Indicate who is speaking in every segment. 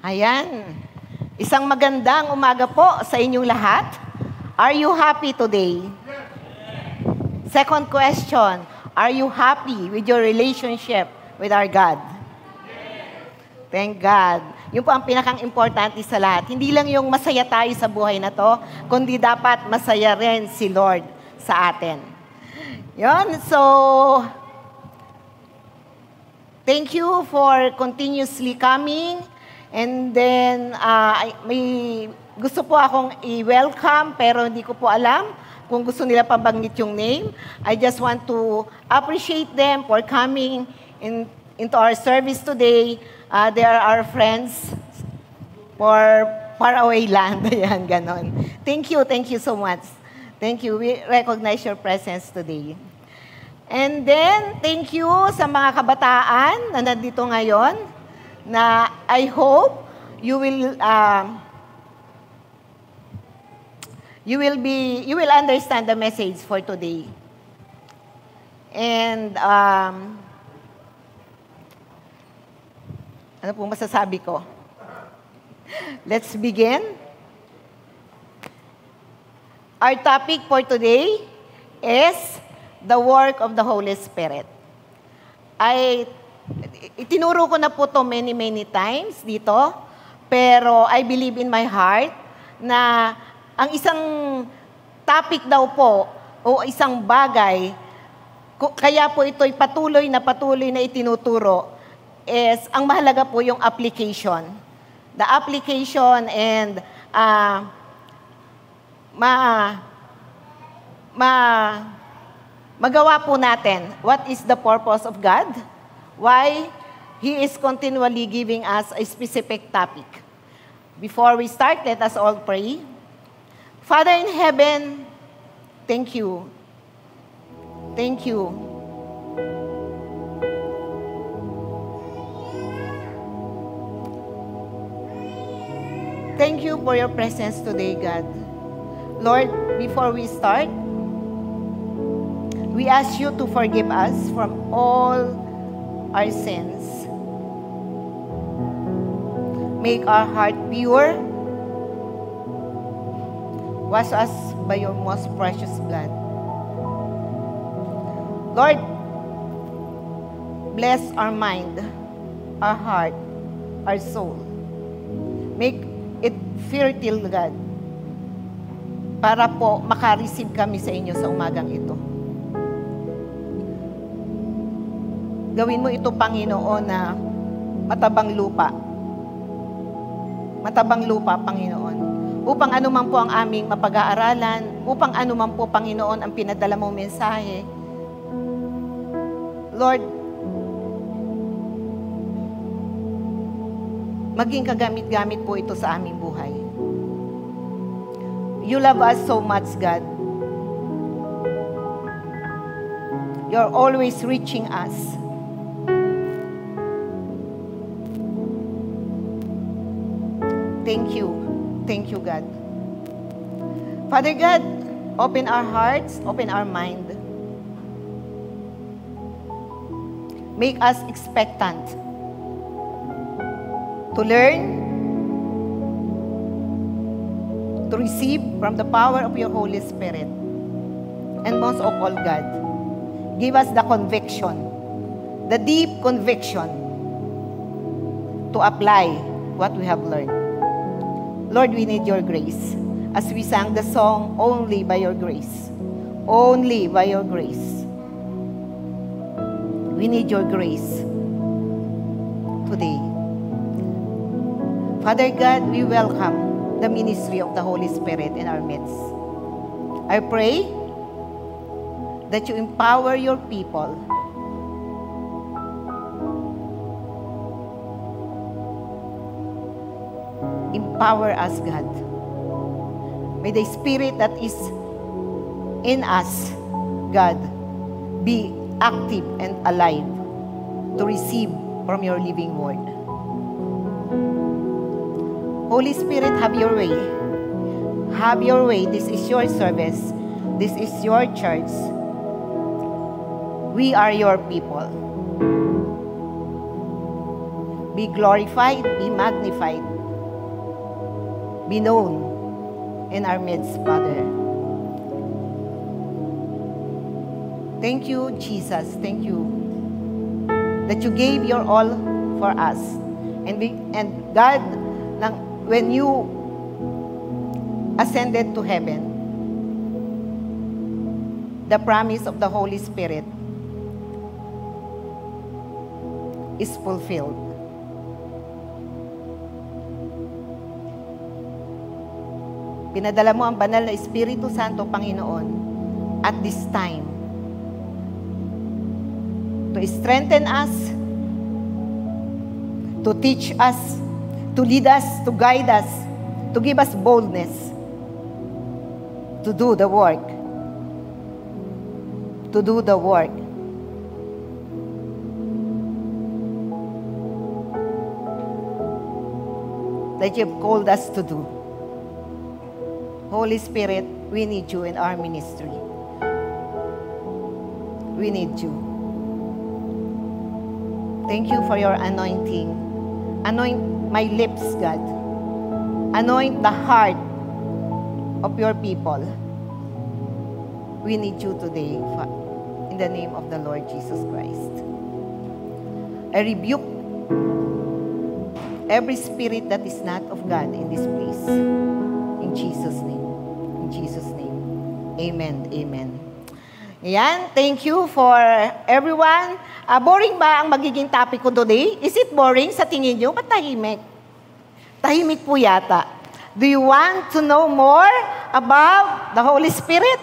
Speaker 1: Ayan. Isang magandang umaga po sa inyong lahat. Are you happy today? Second question, are you happy with your relationship with our God? Thank God. Yun po ang pinakang-importante sa lahat. Hindi lang yung masaya tayo sa buhay na to, kundi dapat masaya rin si Lord sa atin. Yun, so, thank you for continuously coming. And then, may gusto po akong i-welcome, pero hindi ko po alam kung gusto nila pabanggit yung name. I just want to appreciate them for coming into our service today. They are our friends for faraway land. Ayan, ganon. Thank you so much. Thank you. We recognize your presence today. And then, thank you sa mga kabataan na nandito ngayon, na I hope you will understand the message for today. And ano po masasabi ko? Let's begin. Our topic for today is the work of the Holy Spirit. Itinuro ko na po to many times dito, pero I believe in my heart na ang isang topic daw po o isang bagay, kaya po ito'y patuloy na itinuturo, is ang mahalaga po yung application. The application and magawa po natin what is the purpose of God. Why He is continually giving us a specific topic. Before we start, let us all pray. Father in heaven, thank you. Thank you. Thank you for your presence today, God. Lord, before we start, we ask you to forgive us from all our sins. Make our heart pure. Wash us by your most precious blood. Lord, bless our mind, our heart, our soul. Make it fertile, God, para po makareceive kami sa inyo sa umagang ito. Gawin mo ito, Panginoon, na matabang lupa. Matabang lupa, Panginoon. Upang anuman po ang aming mapag-aaralan, upang anuman po, Panginoon, ang pinadala mong mensahe. Lord, maging kagamit-gamit po ito sa aming buhay. You love us so much, God. You're always reaching us. Thank you. Thank you, God. Father God, open our hearts, open our mind. Make us expectant to learn, to receive from the power of your Holy Spirit. And most of all, God, give us the conviction, the deep conviction to apply what we have learned. Lord, we need your grace. As we sang the song, only by your grace. Only by your grace. We need your grace today. Father God, we welcome the ministry of the Holy Spirit in our midst. I pray that you empower your people empower us, God. May the Spirit that is in us, God, be active and alive to receive from your living word. Holy Spirit, have your way. Have your way. This is your service. This is your church. We are your people. Be glorified, be magnified be known in our midst, Father. Thank you, Jesus. Thank you that you gave your all for us. And God, when you ascended to heaven, the promise of the Holy Spirit is fulfilled. Pinadala mo ang banal na Espiritu Santo, Panginoon, at this time to strengthen us, to teach us, to lead us, to guide us, to give us boldness to do the work. To do the work. That you've called us to do. Holy Spirit, we need you in our ministry. We need you. Thank you for your anointing. Anoint my lips, God. Anoint the heart of your people. We need you today, in the name of the Lord Jesus Christ. I rebuke every spirit that is not of God in this place. In Jesus' name. In Jesus' name. Amen. Amen. Ayan. Thank you for everyone. Boring ba ang magiging topic ko today? Is it boring sa tingin nyo? Ba't tahimik? Tahimik po yata. Do you want to know more about the Holy Spirit?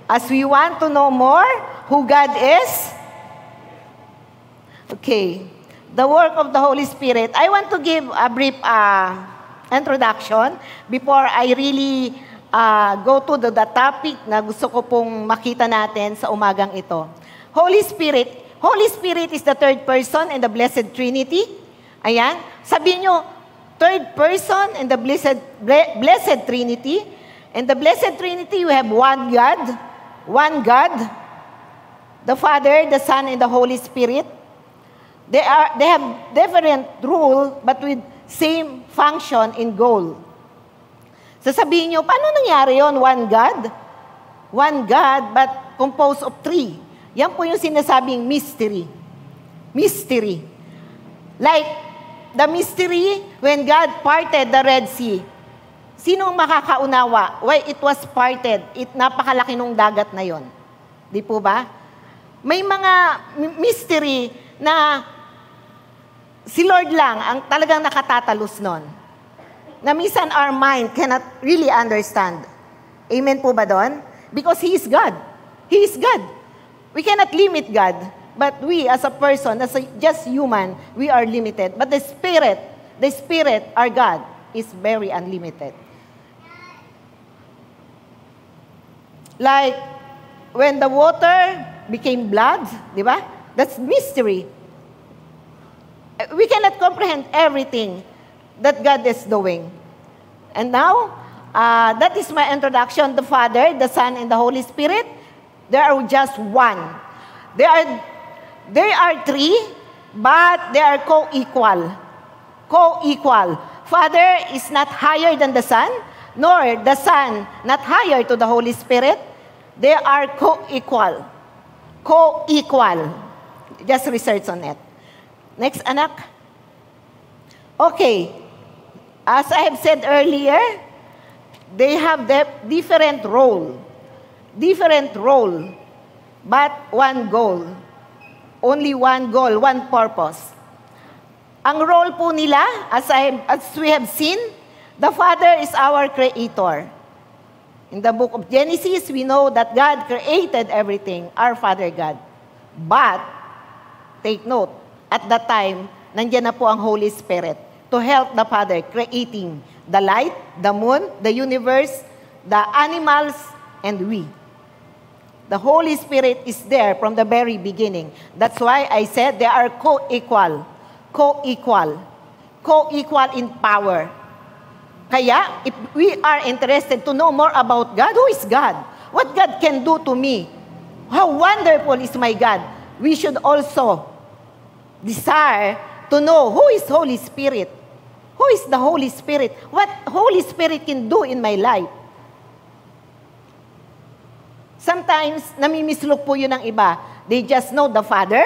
Speaker 1: As we want to know more who God is? Okay. The work of the Holy Spirit. I want to give a brief introduction before I really go to the topic na gusto ko pong makita natin sa umagang ito. Holy Spirit. Holy Spirit is the third person in the Blessed Trinity. Ayan. Sabihin nyo, third person in the Blessed Trinity. In the Blessed Trinity, we have one God. One God. The Father, the Son, and the Holy Spirit. They have different rule, but with same function and goal. Sasabihin nyo, paano nangyari yon? One God? One God, but composed of three. Yan po yung sinasabing mystery. Mystery. Like, the mystery when God parted the Red Sea. Sinong makakaunawa? Why it was parted? Napakalaki nung dagat na yon. Di po ba? May mga mystery na si Lord lang ang talagang nakatatalos nun. Na minsan our mind cannot really understand. Amen po ba doon? Because He is God. He is God. We cannot limit God. But we as a person, just human, we are limited. But the Spirit, our God, is very unlimited. Like, when the water became blood, di ba? That's mystery. We cannot comprehend everything that God is doing. And now, that is my introduction. The Father, the Son, and the Holy Spirit, they are just one. They are three, but they are co-equal. Co-equal. Father is not higher than the Son, nor the Son not higher to the Holy Spirit. They are co-equal. Co-equal. Just research on it. Next, anak. Okay. As I have said earlier, they have different role. Different role, but one goal. Only one goal, one purpose. Ang role po nila, as we have seen, the Father is our Creator. In the book of Genesis, we know that God created everything, our Father God. But, take note, at that time, nandiyan na po ang Holy Spirit to help the Father creating the light, the moon, the universe, the animals, and we. The Holy Spirit is there from the very beginning. That's why I said they are co-equal. Co-equal. Co-equal in power. Kaya, if we are interested to know more about God, who is God? What God can do to me? How wonderful is my God? We should also desire to know who is Holy Spirit. Who is the Holy Spirit? What Holy Spirit can do in my life? Sometimes, namimislok po yun ng iba. They just know the Father.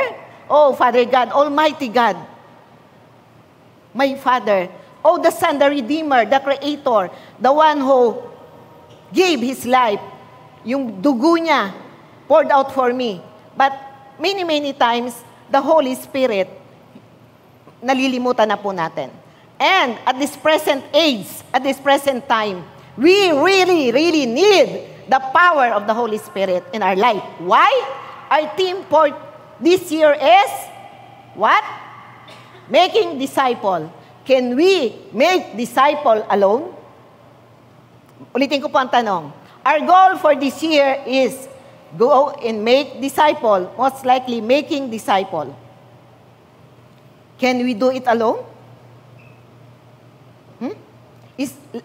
Speaker 1: Oh, Father God, Almighty God. My Father. Oh, the Son, the Redeemer, the Creator. The one who gave His life. Yung dugo niya poured out for me. But many, many times, the Holy Spirit, nalilimutan na po natin. And at this present age, at this present time, we really, really need the power of the Holy Spirit in our life. Why? Our theme for this year is, what? Making disciple. Can we make disciple alone? Ulitin ko po ang tanong. Our goal for this year is go and make disciple, most likely making disciple. Can we do it alone?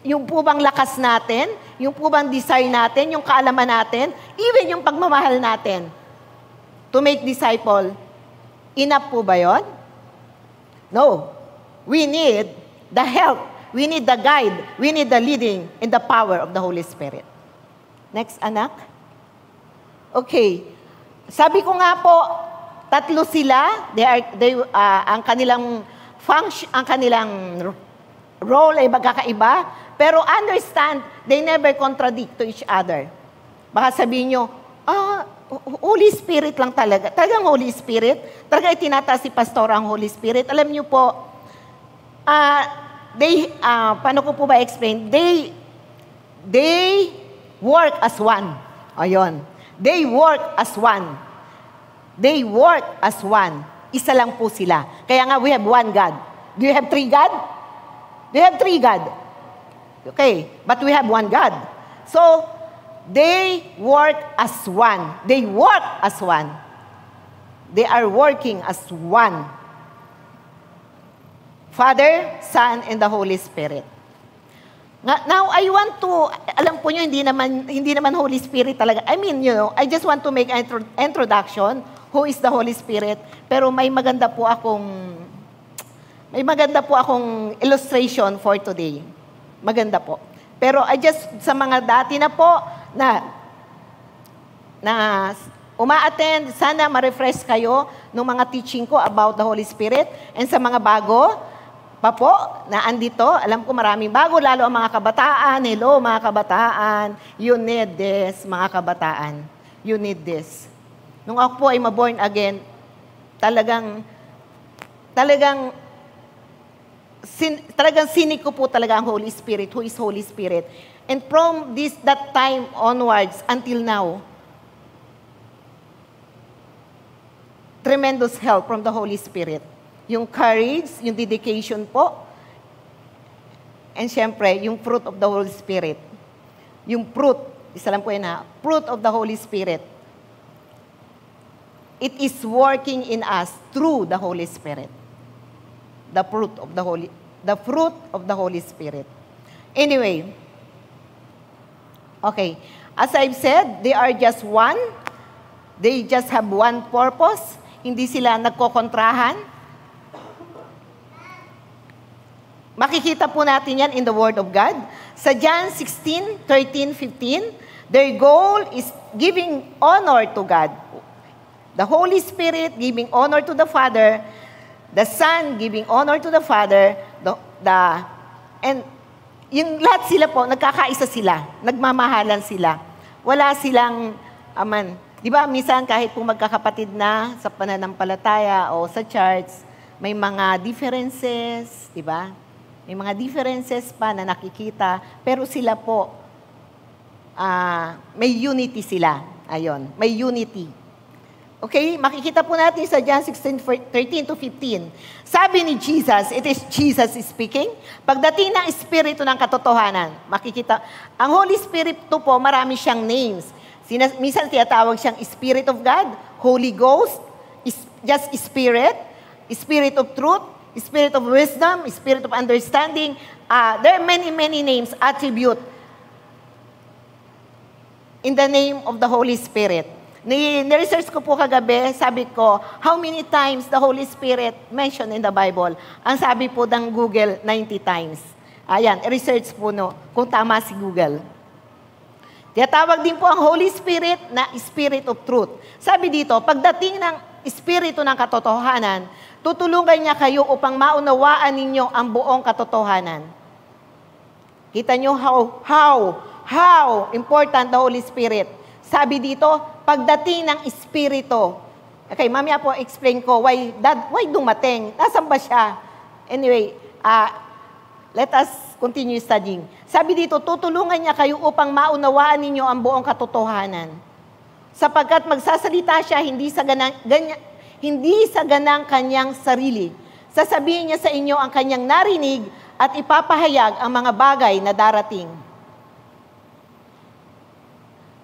Speaker 1: Yung po bang lakas natin, yung po bang desire natin, yung kaalaman natin, even yung pagmamahal natin, to make disciple, enough po ba yun? No. We need the help, we need the guide, we need the leading and the power of the Holy Spirit. Next, anak. Okay. Sabi ko nga po, tatlo sila, ang kanilang function, ang kanilang role ay magkakaiba, pero understand, they never contradict to each other. Baka sabihin nyo, Holy Spirit lang talaga. Talagang Holy Spirit? Talaga itinataas si Pastor ang Holy Spirit? Alam nyo po, paano ko po ba explain? They work as one. Ayun. They work as one. They work as one. Isa lang po sila. Kaya nga, we have one God. Do you have three God? Do you have three God? Okay, but we have one God. So, they work as one. They work as one. They are working as one. Father, Son, and the Holy Spirit. Now, I want to, alam po nyo, hindi naman Holy Spirit talaga. I mean, I just want to make an introduction, who is the Holy Spirit, pero may maganda po akong illustration for today. Maganda po. Pero sa mga dati na po, na uma-attend, sana ma-refresh kayo ng mga teaching ko about the Holy Spirit. And sa mga bago, pa po, na andito, alam ko maraming bago, lalo ang mga kabataan. Hello, mga kabataan. You need this, mga kabataan. You need this. Nung ako po ay ma-born again, talagang sinig ko po talaga ang Holy Spirit, who is Holy Spirit. And from that time onwards until now, tremendous help from the Holy Spirit. Yung courage, yung dedication po, and syempre, yung fruit of the Holy Spirit. Yung fruit, isa lang po yun fruit of the Holy Spirit. It is working in us through the Holy Spirit. The fruit of the Holy Spirit. Anyway, okay. As I've said, they are just one. They just have one purpose. Hindi sila nagkokontrahan. Makikita po natin yan in the Word of God. Sa John 16, 13, 15, their goal is giving honor to God. The Holy Spirit giving honor to the Father, the Son giving honor to the Father, and yung lahat sila po, nagkakaisa sila, nagmamahalan sila. Wala silang, di ba, minsan kahit po magkakapatid na sa pananampalataya o sa church, may mga differences, di ba? May mga differences pa na nakikita, pero sila po, may unity sila. Ayun, may unity. Okay, makikita po natin sa John 16, 13 to 15. Sabi ni Jesus, it is Jesus speaking, pagdating ng Espiritu ng katotohanan, makikita, ang Holy Spirit to po, marami siyang names. Minsan tinatawag siyang Spirit of God, Holy Ghost, just Spirit, Spirit of Truth, Spirit of Wisdom, Spirit of Understanding. There are many, many names, attribute in the name of the Holy Spirit. Ni-research ko po kagabi, sabi ko, how many times the Holy Spirit mentioned in the Bible? Ang sabi po ng Google, 90 times. Ayan, research po no, kung tama si Google. Tinatawag din po ang Holy Spirit na Spirit of Truth. Sabi dito, pagdating ng Espiritu ng katotohanan, tutulungan niya kayo upang maunawaan ninyo ang buong katotohanan. Kita nyo how important the Holy Spirit. Sabi dito, pagdating ng Espiritu. Okay, mamaya po explain ko why dumating. Nasaan ba siya? Anyway, let us continue studying. Sabi dito, tutulungan niya kayo upang maunawaan ninyo ang buong katotohanan. Sapagkat magsasalita siya hindi sa ganang kanyang sarili. Sasabihin niya sa inyo ang kanyang narinig at ipapahayag ang mga bagay na darating.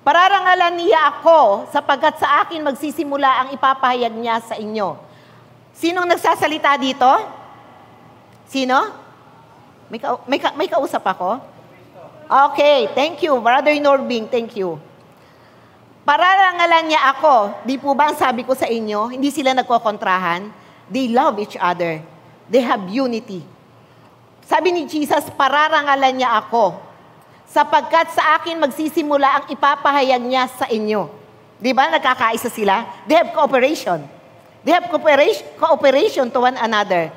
Speaker 1: Pararangalan niya ako sapagkat sa akin magsisimula ang ipapahayag niya sa inyo. Sinong nagsasalita dito? Sino? May kausap ako? Okay, thank you. Brother Norbing, thank you. Pararangalan niya ako. Di po ba ang sabi ko sa inyo, hindi sila nagkokontrahan? They love each other. They have unity. Sabi ni Jesus, pararangalan niya ako. Sapagkat sa akin magsisimula ang ipapahayag niya sa inyo. Di ba? Nagkakaisa sila. They have cooperation. They have cooperation to one another.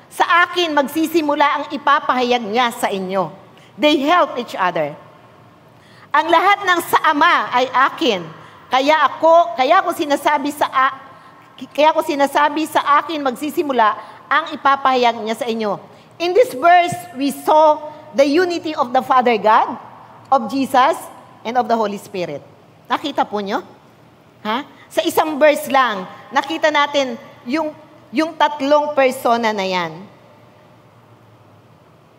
Speaker 1: Sa akin magsisimula ang ipapahayag niya sa inyo. They help each other. Ang lahat ng sa Ama ay akin. Kaya ko sinasabi sa akin magsisimula ang ipapahayag niya sa inyo. In this verse, we saw the unity of the Father God, of Jesus, and of the Holy Spirit. Nakita po nyo? Ha? Sa isang verse lang, nakita natin yung tatlong persona na yan.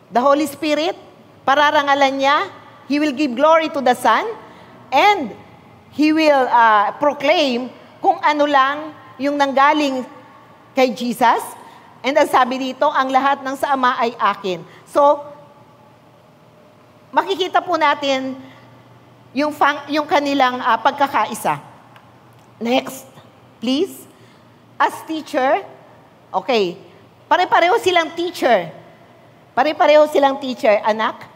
Speaker 1: The Holy Spirit, pararangalan niya, He will give glory to the Son, and He will proclaim kung ano lang yung nanggaling kay Jesus. And ang sabi dito, ang lahat ng sa Ama ay akin. So, makikita po natin yung kanilang pagkakaisa. Next, please. As teacher, okay, pare-pareho silang teacher. Pare-pareho silang teacher, anak.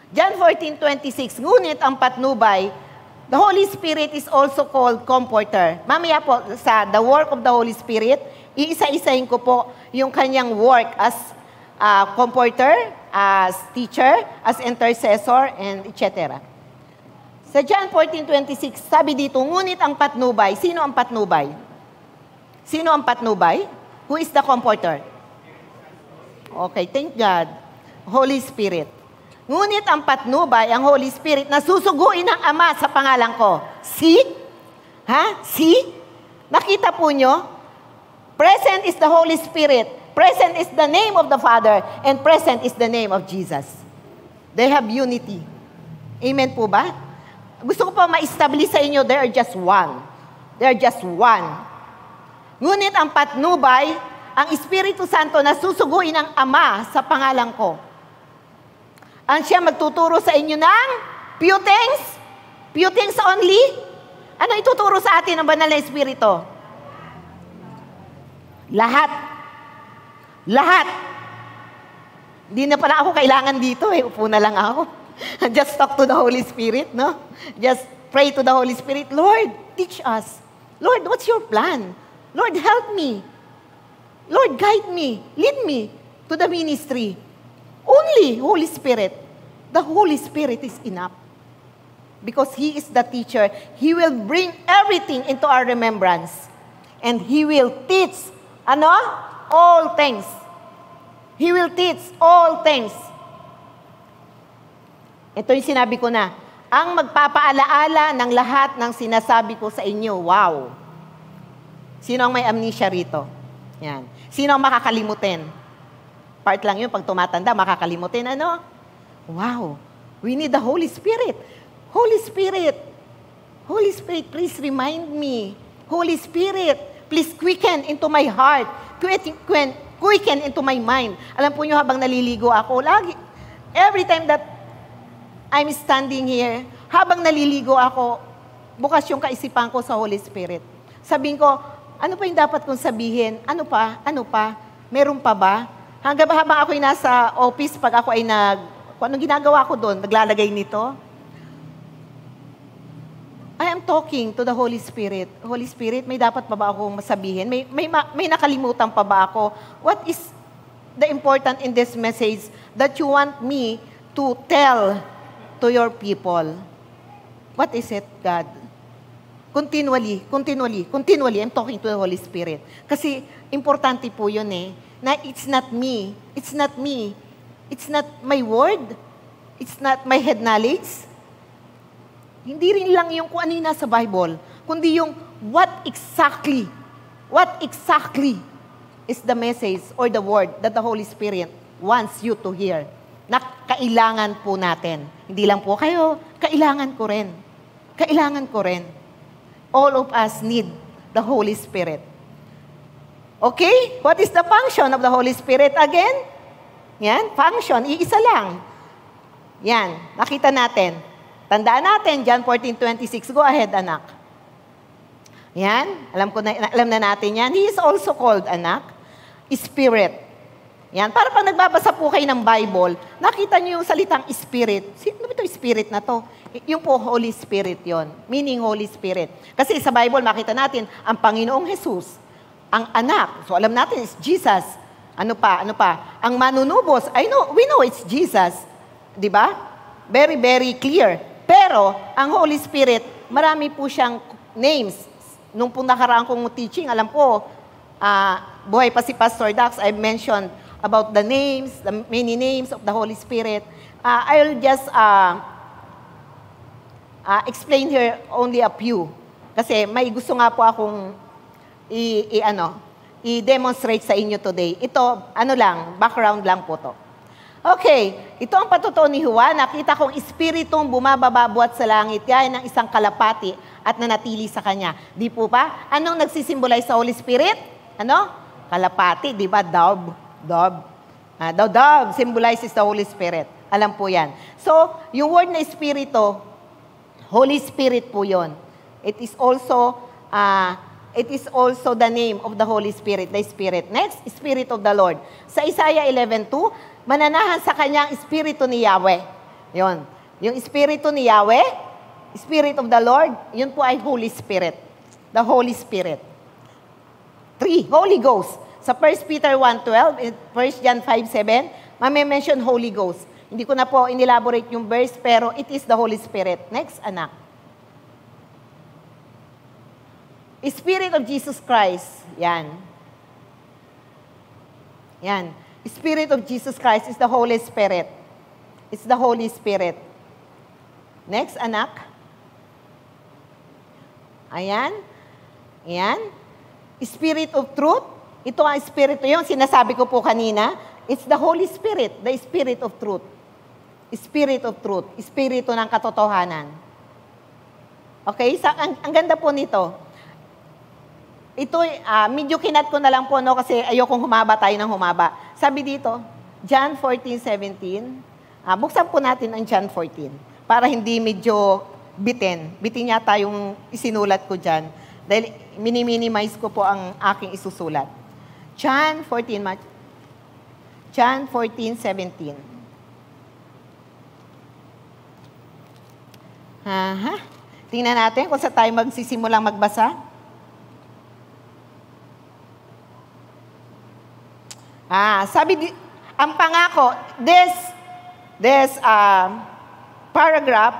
Speaker 1: John 14:26, ngunit ang patnubay, the Holy Spirit is also called Comforter. Mamaya po, sa the work of the Holy Spirit, iisa-isahin ko po yung kanyang work as Comforter, as teacher, as intercessor, and etc. Sa John 14:26, sabi dito, ngunit ang patnubay, sino ang patnubay? Sino ang patnubay? Who is the Comforter? Okay, thank God. Holy Spirit. Ngunit ang patnubay, ang Holy Spirit, na susuguin ng Ama sa pangalan ko. See? Ha? See? Nakita po nyo? Present is the Holy Spirit. Present is the name of the Father. And present is the name of Jesus. They have unity. Amen po ba? Gusto ko pa ma-establish sa inyo, they are just one. They are just one. Ngunit ang patnubay, ang Espiritu Santo na susuguin ng Ama sa pangalan ko. Ang siya magtuturo sa inyo ng few things? Few things only? Ano ituturo sa atin ng Banal na Espiritu? Lahat. Lahat. Hindi na pala ako kailangan dito eh. Upo na lang ako. Just talk to the Holy Spirit, no? Just pray to the Holy Spirit. Lord, teach us. Lord, what's your plan? Lord, help me. Lord, guide me. Lead me to the ministry. Only Holy Spirit. The Holy Spirit is enough. Because He is the teacher. He will bring everything into our remembrance. And He will teach, all things. He will teach all things. Ito yung sinabi ko na. Ang magpapaalaala ng lahat ng sinasabi ko sa inyo. Wow. Sino ang may amnesia rito? Yan. Sino ang makakalimutin? Part lang yun, pag tumatanda, makakalimutin, Wow, we need the Holy Spirit. Holy Spirit, please remind me. Holy Spirit, please quicken into my heart. Quicken into my mind. Alam po nyo, habang naliligo ako, every time that I'm standing here, habang naliligo ako, bukas yung kaisipan ko sa Holy Spirit. Sabihin ko, ano pa yung dapat kong sabihin? Ano pa? Ano pa? Meron pa ba? Habang ako'y nasa office, pag ako ay kung anong ginagawa ko doon, naglalagay nito, I am talking to the Holy Spirit. Holy Spirit, may dapat pa ba akong masabihin? May nakalimutan pa ba ako? What is the important in this message that you want me to tell to your people? What is it, God? Continually, I'm talking to the Holy Spirit. Kasi importante po yun na it's not me. It's not me. It's not my word. It's not my head knowledge. Hindi rin lang yung kung ano yung nasa Bible, kundi yung what exactly is the message or the word that the Holy Spirit wants you to hear. Na kailangan po natin. Hindi lang po kayo, kailangan ko rin. Kailangan ko rin. All of us need the Holy Spirit. Okay? What is the function of the Holy Spirit again? Yan, function, iisa lang. Yan, nakita natin. Tandaan natin, John 14:26. Go ahead, anak. Yan, alam na natin yan. He is also called, anak, Spirit. Yan, para pag nagbabasa po kayo ng Bible, nakita niyo yung salitang Spirit. Sino ba ito Spirit na to? Yung po Holy Spirit yon, meaning Holy Spirit. Kasi sa Bible, makita natin, ang Panginoong Jesus, ang anak, so alam natin, is Jesus. Ano pa? Ang manunubos, we know it's Jesus. Di ba? Very, very clear. Pero, ang Holy Spirit, marami po siyang names. Nung po nakaraan kong teaching, alam ko, buhay pa si Pastor Dax, I mentioned about the names, the many names of the Holy Spirit. I'll just explain here only a few. Kasi may gusto nga po akong i-demonstrate sa inyo today. Ito, background lang po to. Okay, ito ang patotoo ni Juan. Nakita kong espiritong bumababa buhat sa langit. Yan ng isang kalapati at nanatili sa kanya. Di po ba? Anong nagsisimbolize sa Holy Spirit? Ano? Kalapati, di ba? Dove. Dove symbolizes the Holy Spirit. Alam po yan. So, yung word na espiritu, Holy Spirit po yon. It is also the name of the Holy Spirit, the Spirit. Next, Spirit of the Lord. Sa Isaiah 11:2, mananahan sa kanyang Espiritu ni Yahweh. Yon. Yung Espiritu ni Yahweh, Spirit of the Lord, yun po ay Holy Spirit. The Holy Spirit. 3, Holy Ghost. Sa 1 Peter 1:12, 1 John 5:7, mention Holy Ghost. Hindi ko na po inelaborate yung verse, pero it is the Holy Spirit. Next, anak. Spirit of Jesus Christ. Yan. Spirit of Jesus Christ is the Holy Spirit. It's the Holy Spirit. Next, anak. Ayan. Spirit of truth. Ito ang Espiritu. Yung sinasabi ko po kanina. It's the Holy Spirit. The Spirit of truth. Spirit of truth. Espiritu ng katotohanan. Okay? Ang ganda po nito. Ito, medyo kinat ko na lang po, kasi ayokong humaba tayo ng humaba. Sabi dito, John 14:17. Buksan po natin ang John 14 para hindi medyo bitin. Bitin yata yung isinulat ko dyan. Dahil minimize ko po ang aking isusulat. John 14:17. Tingnan natin kung saan tayo magsisimulang magbasa. Sabi, ang pangako, this paragraph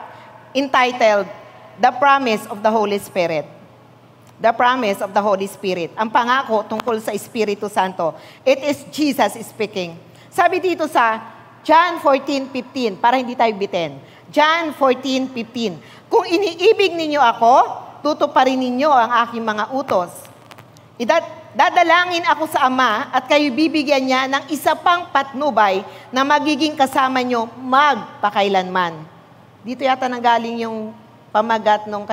Speaker 1: entitled, The Promise of the Holy Spirit. The promise of the Holy Spirit. Ang pangako tungkol sa Espiritu Santo. It is Jesus speaking. Sabi dito sa John 14:15, para hindi tayo bitin. John 14:15. Kung iniibig ninyo ako, tutuparin ninyo ang aking mga utos. Dadalangin ako sa Ama at kayo bibigyan niya ng isa pang patnubay na magiging kasama nyo magpakailanman. Dito yata nanggaling yung pamagat nung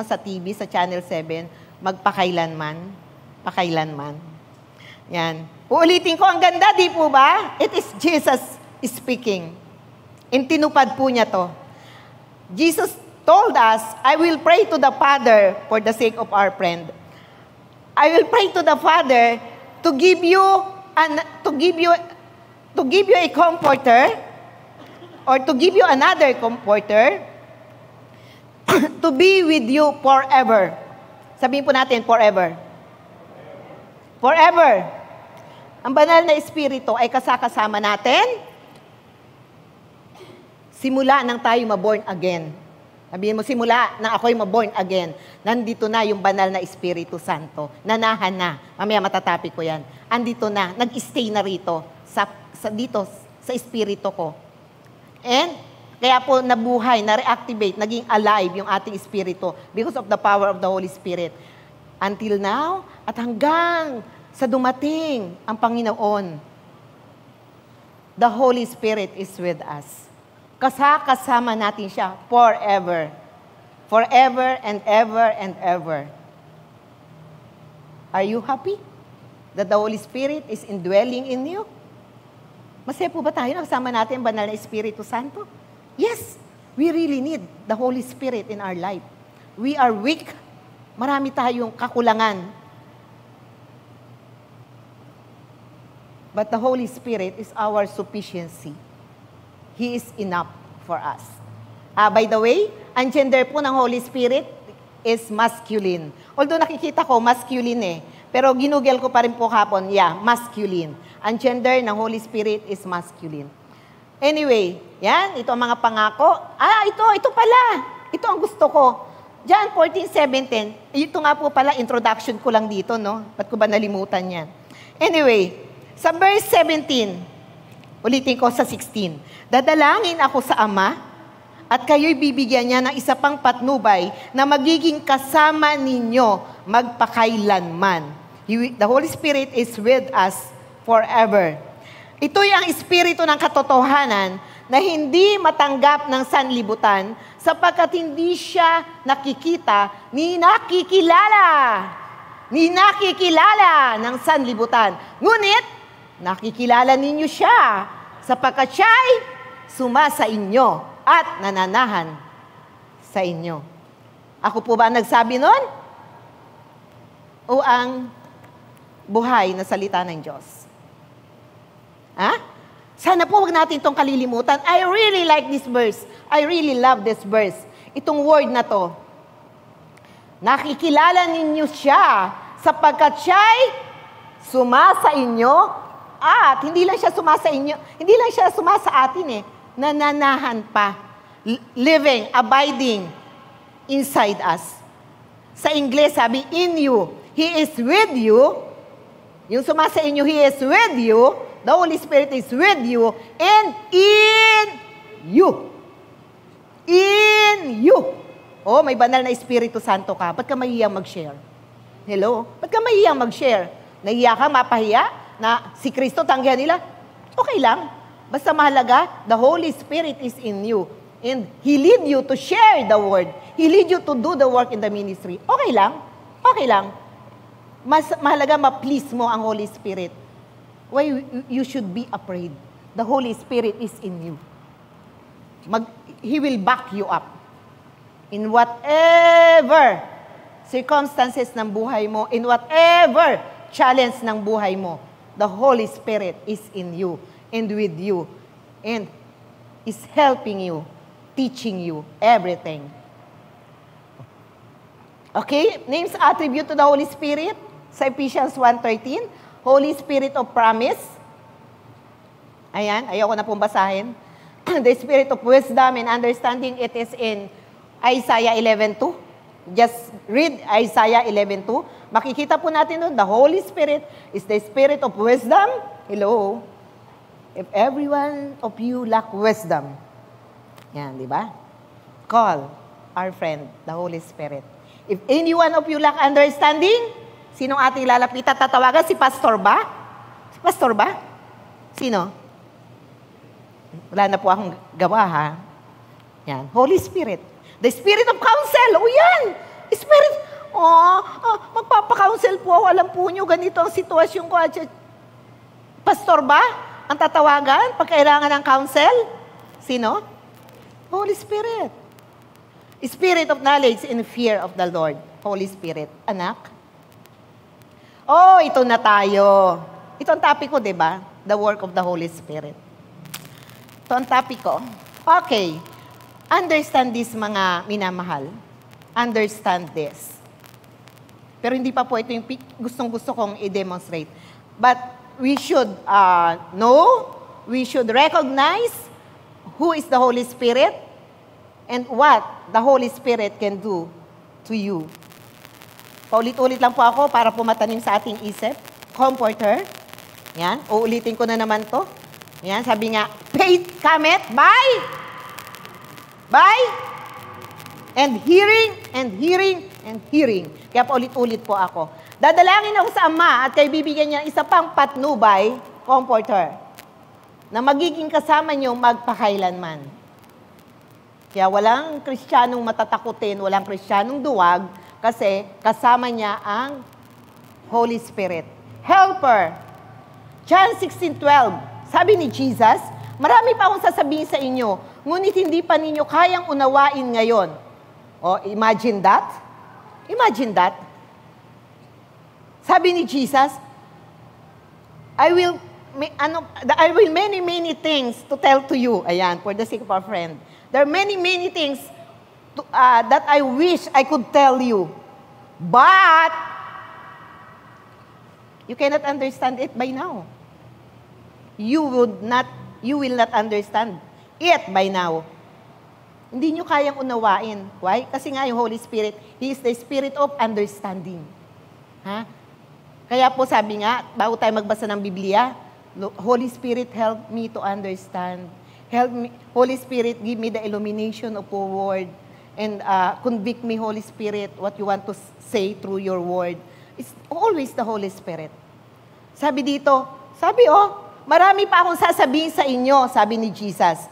Speaker 1: sa TV, sa Channel 7, magpakailanman. Pakailanman. Yan. Uulitin ko, ang ganda, di po ba? It is Jesus speaking. Tinupad po niya to. Jesus told us, I will pray to the Father for the sake of our friend. I will pray to the Father to give you a comforter, or to give you another comforter, to be with you forever. Sabihin po natin, forever. Forever. Ang banal na Espiritu ay kasakasama natin simula nang tayo maborn again. Sabihin mo, simula na ako'y maborn again, nandito na yung banal na Espiritu Santo. Nanahan na. Mamaya matatapik ko yan. Andito na. Nag-stay na rito. Dito, sa Espiritu ko. And, kaya po nabuhay, na-reactivate, naging alive yung ating Espiritu because of the power of the Holy Spirit. Until now, at hanggang sa dumating ang Panginoon, the Holy Spirit is with us. Kasama natin siya forever. Forever and ever and ever. Are you happy that the Holy Spirit is indwelling in you? Masaya po ba tayo na kasama natin ang banal na Espiritu Santo? Yes, we really need the Holy Spirit in our life. We are weak. Marami tayong kakulangan. But the Holy Spirit is our sufficiency. He is enough for us. By the way, ang gender po ng Holy Spirit is masculine. Although nakikita ko, masculine eh. Pero ginugel ko pa rin po kapon, masculine. Ang gender ng Holy Spirit is masculine. Anyway, yan, ito ang mga pangako. Ito pala. Ito ang gusto ko. John 14:17. Ito nga po pala, introduction ko lang dito, no? Ba't ko ba nalimutan yan? Anyway, sa verse 17, ulitin ko sa 16. Dadalangin ako sa Ama, at kayo'y bibigyan niya ng isa pang patnubay na magiging kasama ninyo magpakailanman. The Holy Spirit is with us forever. Ito'y ang espiritu ng katotohanan na hindi matanggap ng sanlibutan sapagkat hindi siya nakikita ni nakikilala ng sanlibutan. Ngunit, nakikilala ninyo siya sapagkat siya'y sumasa inyo at nananahan sa inyo. Ako po ba nagsabi nun? O ang buhay na salita ng Diyos? Sana po wag natin itong kalilimutan. I really like this verse. I really love this verse. Itong word na to. Nakikilala ninyo siya sapagkat siya'y sumasa inyo at hindi lang siya sumasa inyo, hindi lang siya sumasa atin nananahan pa. Living, abiding inside us. Sa Ingles sabi, in you. He is with you. Yung sumasa inyo, He is with you. The Holy Spirit is with you and in you. In you. Oh, may banal na Espiritu Santo ka. Ba't ka mahihiyang mag-share? Hello? Ba't ka mahihiyang mag-share? Nahiya ka, mapahiya, na si Kristo tanggihan nila? Okay lang. Basta mahalaga, the Holy Spirit is in you. And He lead you to share the word. He lead you to do the work in the ministry. Okay lang. Okay lang. Mas mahalaga ma-please mo ang Holy Spirit. Why you should be afraid? The Holy Spirit is in you. He will back you up. In whatever circumstances ng buhay mo, in whatever challenge ng buhay mo, the Holy Spirit is in you and with you and is helping you, teaching you everything. Okay? Names attribute to the Holy Spirit sa Ephesians 1:13. Holy Spirit of promise. Ayan, ayaw ko na pong basahin. The Spirit of wisdom and understanding, it is in Isaiah 11:2. Just read Isaiah 11:2. Makikita po natin doon, the Holy Spirit is the Spirit of wisdom. Hello? If every one of you lack wisdom, yan, di ba? Call our friend, the Holy Spirit. If any one of you lack understanding, sinong ating lalapitan? Tatawagan? Si Pastor ba? Si Pastor ba? Sino? Wala na po akong gawa, ha? Yan. Holy Spirit. The Spirit of counsel. O yan! Spirit. Magpapakounsel po ako. Alam po nyo, ganito ang sitwasyon ko. Pastor ba? Ang tatawagan? Pag kailangan ng counsel? Sino? Holy Spirit. Spirit of knowledge and fear of the Lord. Holy Spirit. Anak? Oh, ito na tayo. Ito ang topic ko, di ba? The work of the Holy Spirit. Ito ang topic ko. Okay. Understand this, mga minamahal. Understand this. Pero hindi pa po ito yung gustong-gusto kong i-demonstrate. But we should know, we should recognize who is the Holy Spirit and what the Holy Spirit can do to you. Paulit-ulit lang po ako para pumatanim sa ating isip. Comforter. Yan. Uulitin ko na naman to. Yan. Sabi nga, faith cometh by. And hearing, and hearing, and hearing. Kaya paulit-ulit po ako. Dadalangin ako sa Ama at kay bibigyan niya isa pang patnubay, comforter, na magiging kasama niyo magpakailanman. Kaya walang Kristiyanong matatakutin, walang Kristiyanong duwag, kasi kasama niya ang Holy Spirit. Helper. John 16:12. Sabi ni Jesus, marami pa akong sasabihin sa inyo, ngunit hindi pa ninyo kayang unawain ngayon. Oh, imagine that. Imagine that. Sabi ni Jesus, I will many things to tell to you. Ayan, for the sake of our friend. There are many things that I wish I could tell you. But, you cannot understand it by now. You will not understand it by now. Hindi nyo kayang unawain. Why? Kasi nga yung Holy Spirit, He is the Spirit of understanding. Ha? Kaya po sabi nga, bago tayo magbasa ng Biblia, Holy Spirit, help me to understand. Help me, Holy Spirit, give me the illumination of your word. And convict me, Holy Spirit, what you want to say through your word. It's always the Holy Spirit. Sabi dito, marami pa akong sasabihin sa inyo, sabi ni Jesus.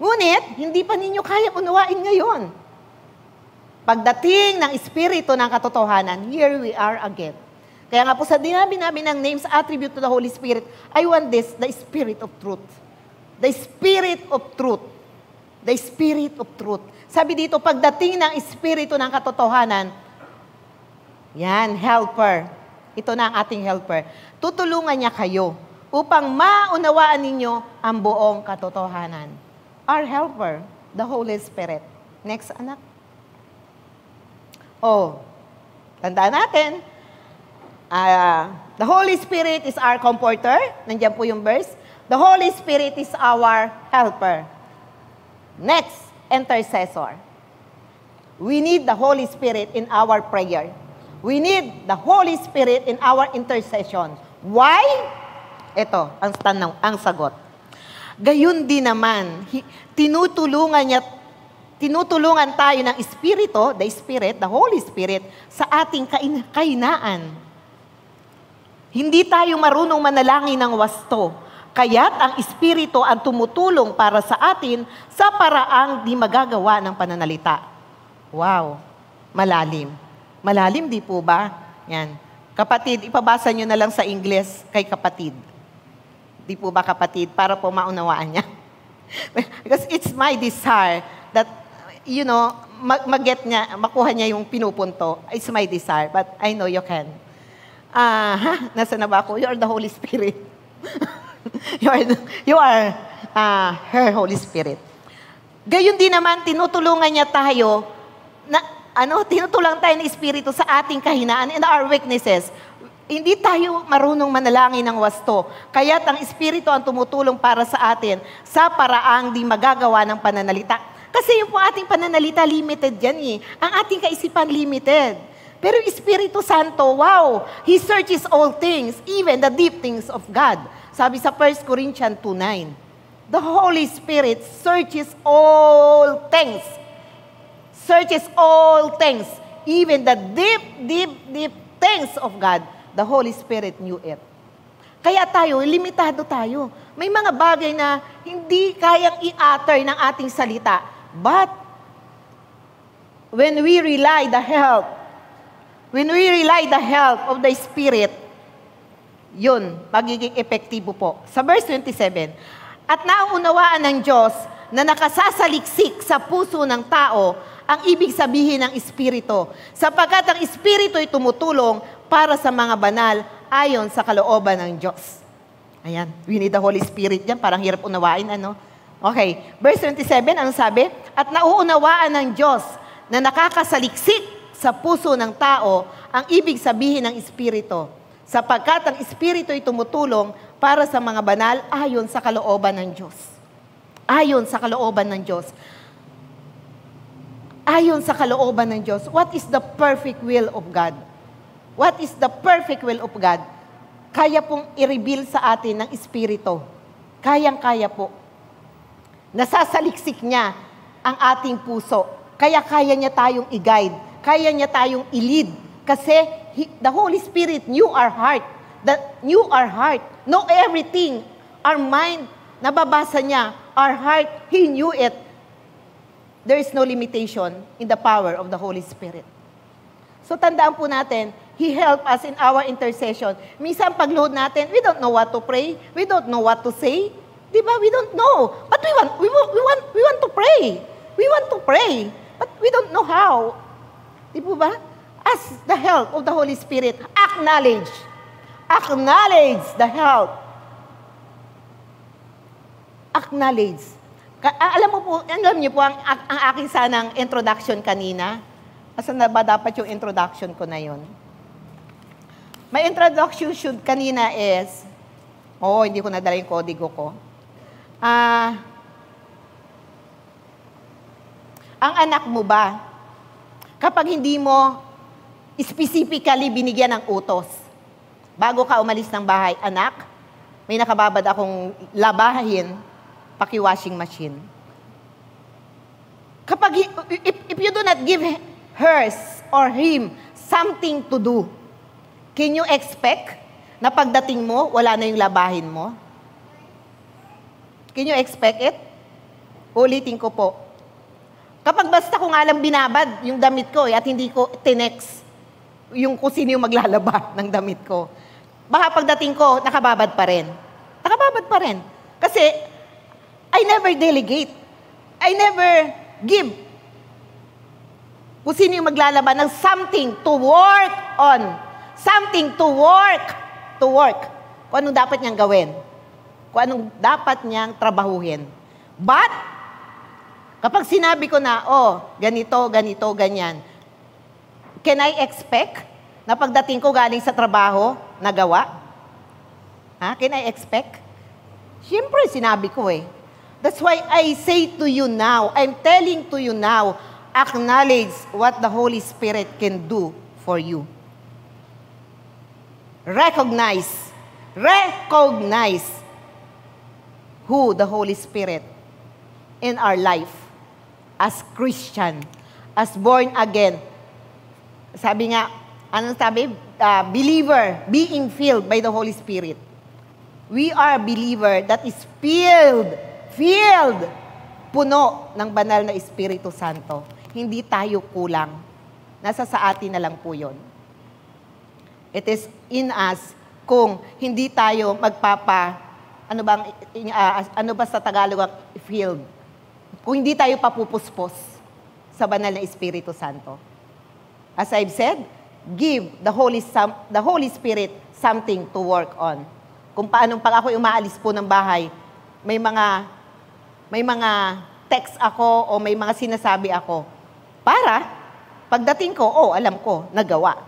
Speaker 1: Ngunit, hindi pa ninyo kaya unawain ngayon. Pagdating ng Espiritu ng katotohanan, here we are again. Kaya nga po sa dinabi-nabi ng names, attribute to the Holy Spirit, I want this, the Spirit of truth. The Spirit of truth. The Spirit of truth. Sabi dito, pagdating ng Espiritu ng katotohanan, yan, helper. Ito na ang ating helper. Tutulungan niya kayo upang maunawaan ninyo ang buong katotohanan. Our helper, the Holy Spirit. Next, anak. Oh, tandaan natin, the Holy Spirit is our comforter. Nandiyan po yung verse. The Holy Spirit is our helper. Next, intercessor. We need the Holy Spirit in our prayer. We need the Holy Spirit in our intercession. Why? Ito, ang sagot. Gayun din naman, tinutulungan tayo ng Espiritu, the Spirit, the Holy Spirit, sa ating kahinaan. Hindi tayo marunong manalangin ng wasto, kaya't ang Espiritu ang tumutulong para sa atin sa paraang di magagawa ng pananalita. Wow, malalim. Malalim, di po ba? Yan. Kapatid, ipabasa nyo na lang sa Ingles kay kapatid. Di po ba kapatid? Para po maunawaan niya. Because it's my desire that, you know, makuha niya yung pinupunto. It's my desire, but I know you can. Nasa na ba ako? You are the Holy Spirit. you are her Holy Spirit. Gayon din naman, tinutulungan niya tayo tinutulungan tayo ng Espiritu sa ating kahinaan and our weaknesses. Hindi tayo marunong manalangin ng wasto. Kaya't ang Espiritu ang tumutulong para sa atin sa paraang di magagawa ng pananalita. Kasi yung po ating pananalita, limited yan eh. Ang ating kaisipan, limited. Pero yung Espiritu Santo, wow! He searches all things, even the deep things of God. Sabi sa 1 Corinthians 2:9, the Holy Spirit searches all things. Searches all things, even the deep things of God. The Holy Spirit knew it. Kaya tayo, limitado tayo. May mga bagay na hindi kayang i-utter ng ating salita. But, when we rely the help of the Spirit, yun, magiging epektibo po. Sa verse 27, at nauunawaan ng Diyos na nakasasaliksik sa puso ng tao ang ibig sabihin ng Espiritu. Sapagkat ang Espiritu ay tumutulong para sa mga banal ayon sa kalooban ng Diyos. Ayan, we need the Holy Spirit yan. Parang hirap unawain, ano? Okay, verse 27, ano sabi? At nauunawaan ng Diyos na nakakasaliksik sa puso ng tao ang ibig sabihin ng Espiritu. Sapagkat ang Espiritu ay tumutulong para sa mga banal ayon sa kalooban ng Diyos. Ayon sa kalooban ng Diyos. Ayon sa kalooban ng Diyos. What is the perfect will of God? What is the perfect will of God? Kaya pong i-reveal sa atin ng Espiritu. Kayang-kaya po. Nasasaliksik niya ang ating puso. Kaya kaya niya tayong i-guide. Kaya niya tayong i-lead. Kasi the Holy Spirit knew our heart. Knew our heart. Know everything. Our mind, nababasa niya. Our heart, He knew it. There is no limitation in the power of the Holy Spirit. So tandaan po natin, He helped us in our intercession. Minsan pag-load natin, we don't know what to pray. We don't know what to say. Diba? We don't know. But we want to pray. We want to pray. But we don't know how. Di po ba? Ask the help of the Holy Spirit. Acknowledge. Acknowledge the help. Acknowledge. Alam niyo po, ang aking sanang introduction kanina. Asan na ba dapat yung introduction ko na yun? My introduction kanina is, hindi ko nadala yung kodigo ko. Ang anak mo ba, kapag hindi mo specifically binigyan ng utos, bago ka umalis ng bahay, anak, may nakababad akong labahin, paki-washing machine. Kapag, if you do not give her or him something to do, can you expect na pagdating mo, wala na yung labahin mo? Can you expect it? Ulitin ko po. Kapag basta ko nga lang binabad yung damit ko at hindi ko tinext yung kung sino yung maglalaba ng damit ko, baka pagdating ko, nakababad pa rin. Nakababad pa rin. Kasi, I never delegate. I never give. Kung sino yung maglalaba ng something to work on. Something to work. To work. Kung anong dapat niyang gawin. Kung anong dapat niyang trabahuhin. But, kapag sinabi ko na, ganito, ganito, ganyan, can I expect na pagdating ko galing sa trabaho, nagawa? Can I expect? Siyempre, sinabi ko eh. That's why I say to you now, I'm telling to you now, acknowledge what the Holy Spirit can do for you. Recognize who the Holy Spirit in our life as Christian, as born again. Sabi nga, anong sabi? Believer, being filled by the Holy Spirit. We are a believer that is filled, puno ng banal na Espiritu Santo. Hindi tayo kulang. Nasa sa atin na lang po yun. It is in us kung hindi tayo ano ba sa Tagalog ang filled? Kung hindi tayo papupuspos sa banal na Espiritu Santo. As I've said, give the Holy Spirit something to work on. Kung paanong pag ako umaalis po ng bahay, may mga text ako o may mga sinasabi ako para pagdating ko, alam ko, nagawa.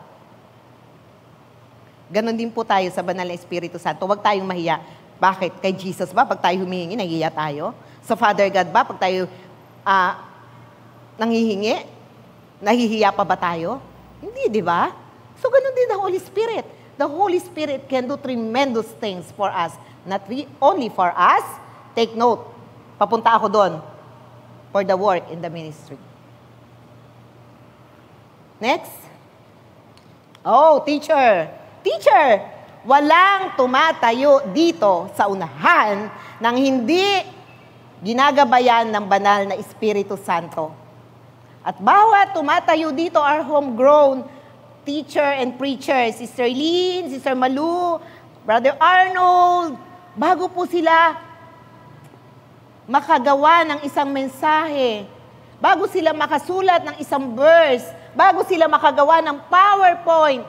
Speaker 1: Ganon din po tayo sa banal na Espiritu Santo. Huwag tayong mahiya. Bakit? Kay Jesus ba? Pag tayo humihingi, nahihiya tayo? Sa Father God ba? Pag tayo nanghihingi, nahihiya pa ba tayo? Hindi, di ba? So, ganon din the Holy Spirit. The Holy Spirit can do tremendous things for us. Not only for us. Take note. Papunta ako doon for the work in the ministry. Next. Teacher. Teacher, walang tumatayo dito sa unahan nang hindi ginagabayan ng banal na Espiritu Santo. At bawat tumatayo dito are homegrown teacher and preacher. Sister Lynn, Sister Malu, Brother Arnold, bago po sila makagawa ng isang mensahe, bago sila makasulat ng isang verse, bago sila makagawa ng PowerPoint,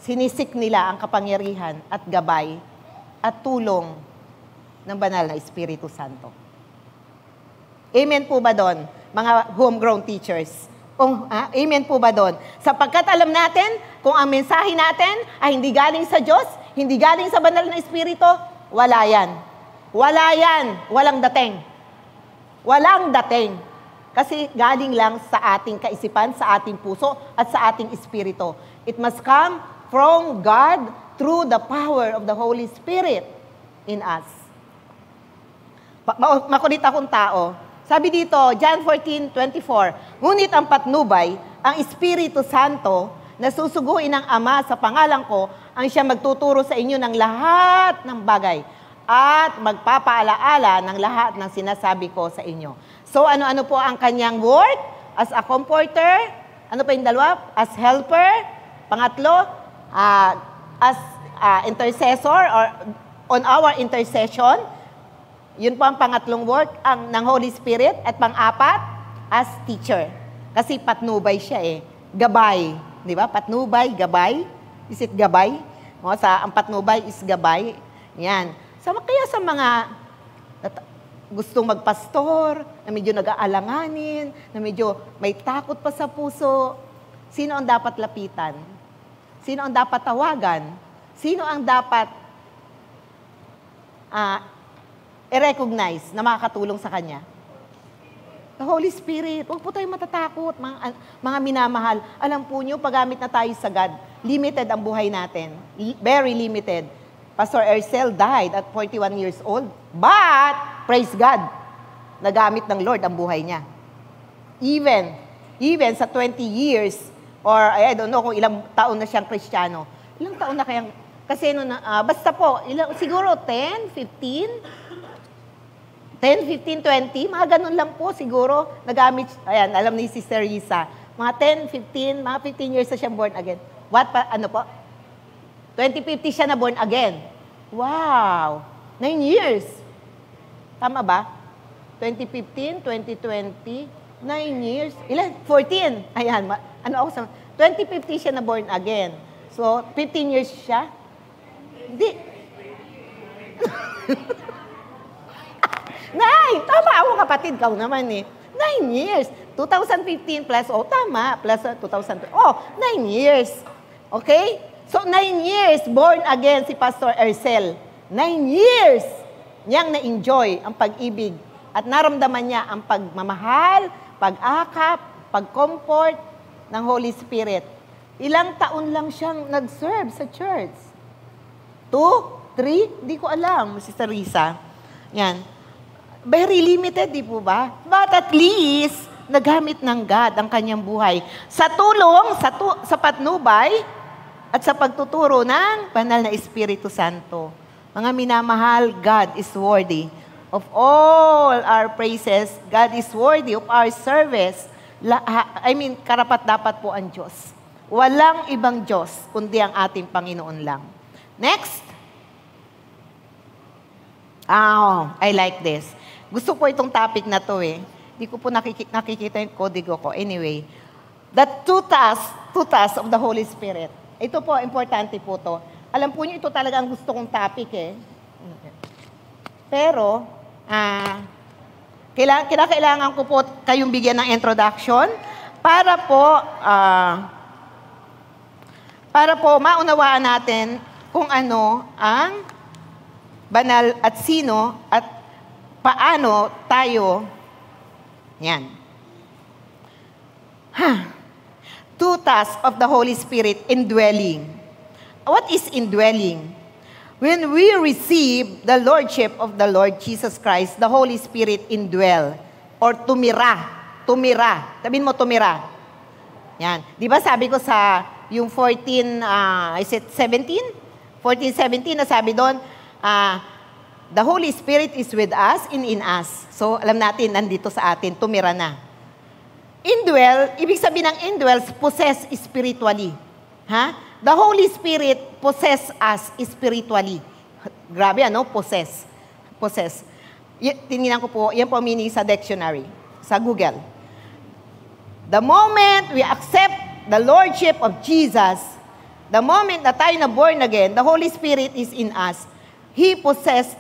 Speaker 1: sinisik nila ang kapangyarihan at gabay at tulong ng banal na Espiritu Santo. Amen po ba doon, mga homegrown teachers? Amen po ba doon? Sapagkat alam natin, kung ang mensahe natin ay hindi galing sa Diyos, hindi galing sa banal na Espiritu, wala yan. Wala yan. Walang dating. Walang dating. Kasi galing lang sa ating kaisipan, sa ating puso, at sa ating espiritu. It must come from God through the power of the Holy Spirit in us. Makulit akong tao. Sabi dito, John 14:24, ngunit ang patnubay, ang Espiritu Santo, na susuguin ng Ama sa pangalan ko, ang siya magtuturo sa inyo ng lahat ng bagay at magpapaalaala ng lahat ng sinasabi ko sa inyo. So, ano-ano po ang kanyang work? As a comforter. Ano pa yung dalawa? As helper. Pangatlo, as intercessor or on our intercession. Yun po ang pangatlong work ng Holy Spirit. At pang-apat, as teacher. Kasi patnubay siya eh. Gabay. Di ba? Patnubay, gabay. Is it gabay? Ang patnubay is gabay. Yan. Kaya sa mga gustong magpastor, na medyo nag-aalanganin, na medyo may takot pa sa puso, sino ang dapat lapitan? Sino ang dapat tawagan? Sino ang dapat i-recognize na makakatulong sa kanya? The Holy Spirit. Huwag po tayong matatakot, mga minamahal. Alam po nyo, paggamit na tayo sa God, limited ang buhay natin. Very limited. Pastor Ercel died at 41 years old. But, praise God, nagamit ng Lord ang buhay niya. Even sa 20 years, or I don't know kung ilang taon na siyang Kristiyano. Ilang taon na kayang, kasi basta po, siguro 10, 15, 20, mga ganun lang po siguro, nagamit, ayan, alam ni Sister Risa, mga 10, 15, mga 15 years na siyang born again. Ano po? 2050 siya na born again. Wow! 9 years. Tama ba? 2015, 2020, 9 years. Ilan? 14. Ayan, ano ako sa... 2050 siya na born again. So, 15 years siya? Hindi. 9! Tama ako, kapatid. Kau naman eh. 9 years. 2015 plus, tama. Plus 2020. 9 years. Okay? So, 9 years, born again si Pastor Ercel. 9 years niyang na-enjoy ang pag-ibig at naramdaman niya ang pagmamahal, pag-akap, pag-comfort ng Holy Spirit. Ilang taon lang siyang nag-serve sa church? 2? 3? Hindi ko alam, Sister Risa. Yan. Very limited, di po ba? But at least, nagamit ng God ang kanyang buhay. Sa tulong, sa patnubay, at sa pagtuturo ng banal na Espiritu Santo. Mga minamahal, God is worthy of all our praises. God is worthy of our service. Karapat-dapat po ang Diyos. Walang ibang Diyos, kundi ang ating Panginoon lang. Next. I like this. Gusto po itong topic na to eh. Hindi ko po nakikita yung kodigo ko. Anyway, the two tasks of the Holy Spirit. Ito po, importante po to. Alam po niyo, ito talaga ang gusto kong topic eh. Pero, kailangan ko po kayong bigyan ng introduction para po maunawaan natin kung ano ang banal at sino at paano tayo yan. Two tasks of the Holy Spirit, indwelling. What is indwelling? When we receive the Lordship of the Lord Jesus Christ, the Holy Spirit indwell or tumira. Tumira. Sabihin mo, tumira. Yan. Di ba sabi ko sa yung 14, is it 17? 14:17 na sabi doon, the Holy Spirit is with us and in us. So, alam natin, nandito sa atin, tumira na. Indwell, ibig sabihin ng indwell, possess spiritually. The Holy Spirit possess us spiritually. Grabe, ano? Possess. Tinignan ko po, yan po meaning sa dictionary, sa Google. The moment we accept the Lordship of Jesus, the moment na tayo na born again, the Holy Spirit is in us. He possess,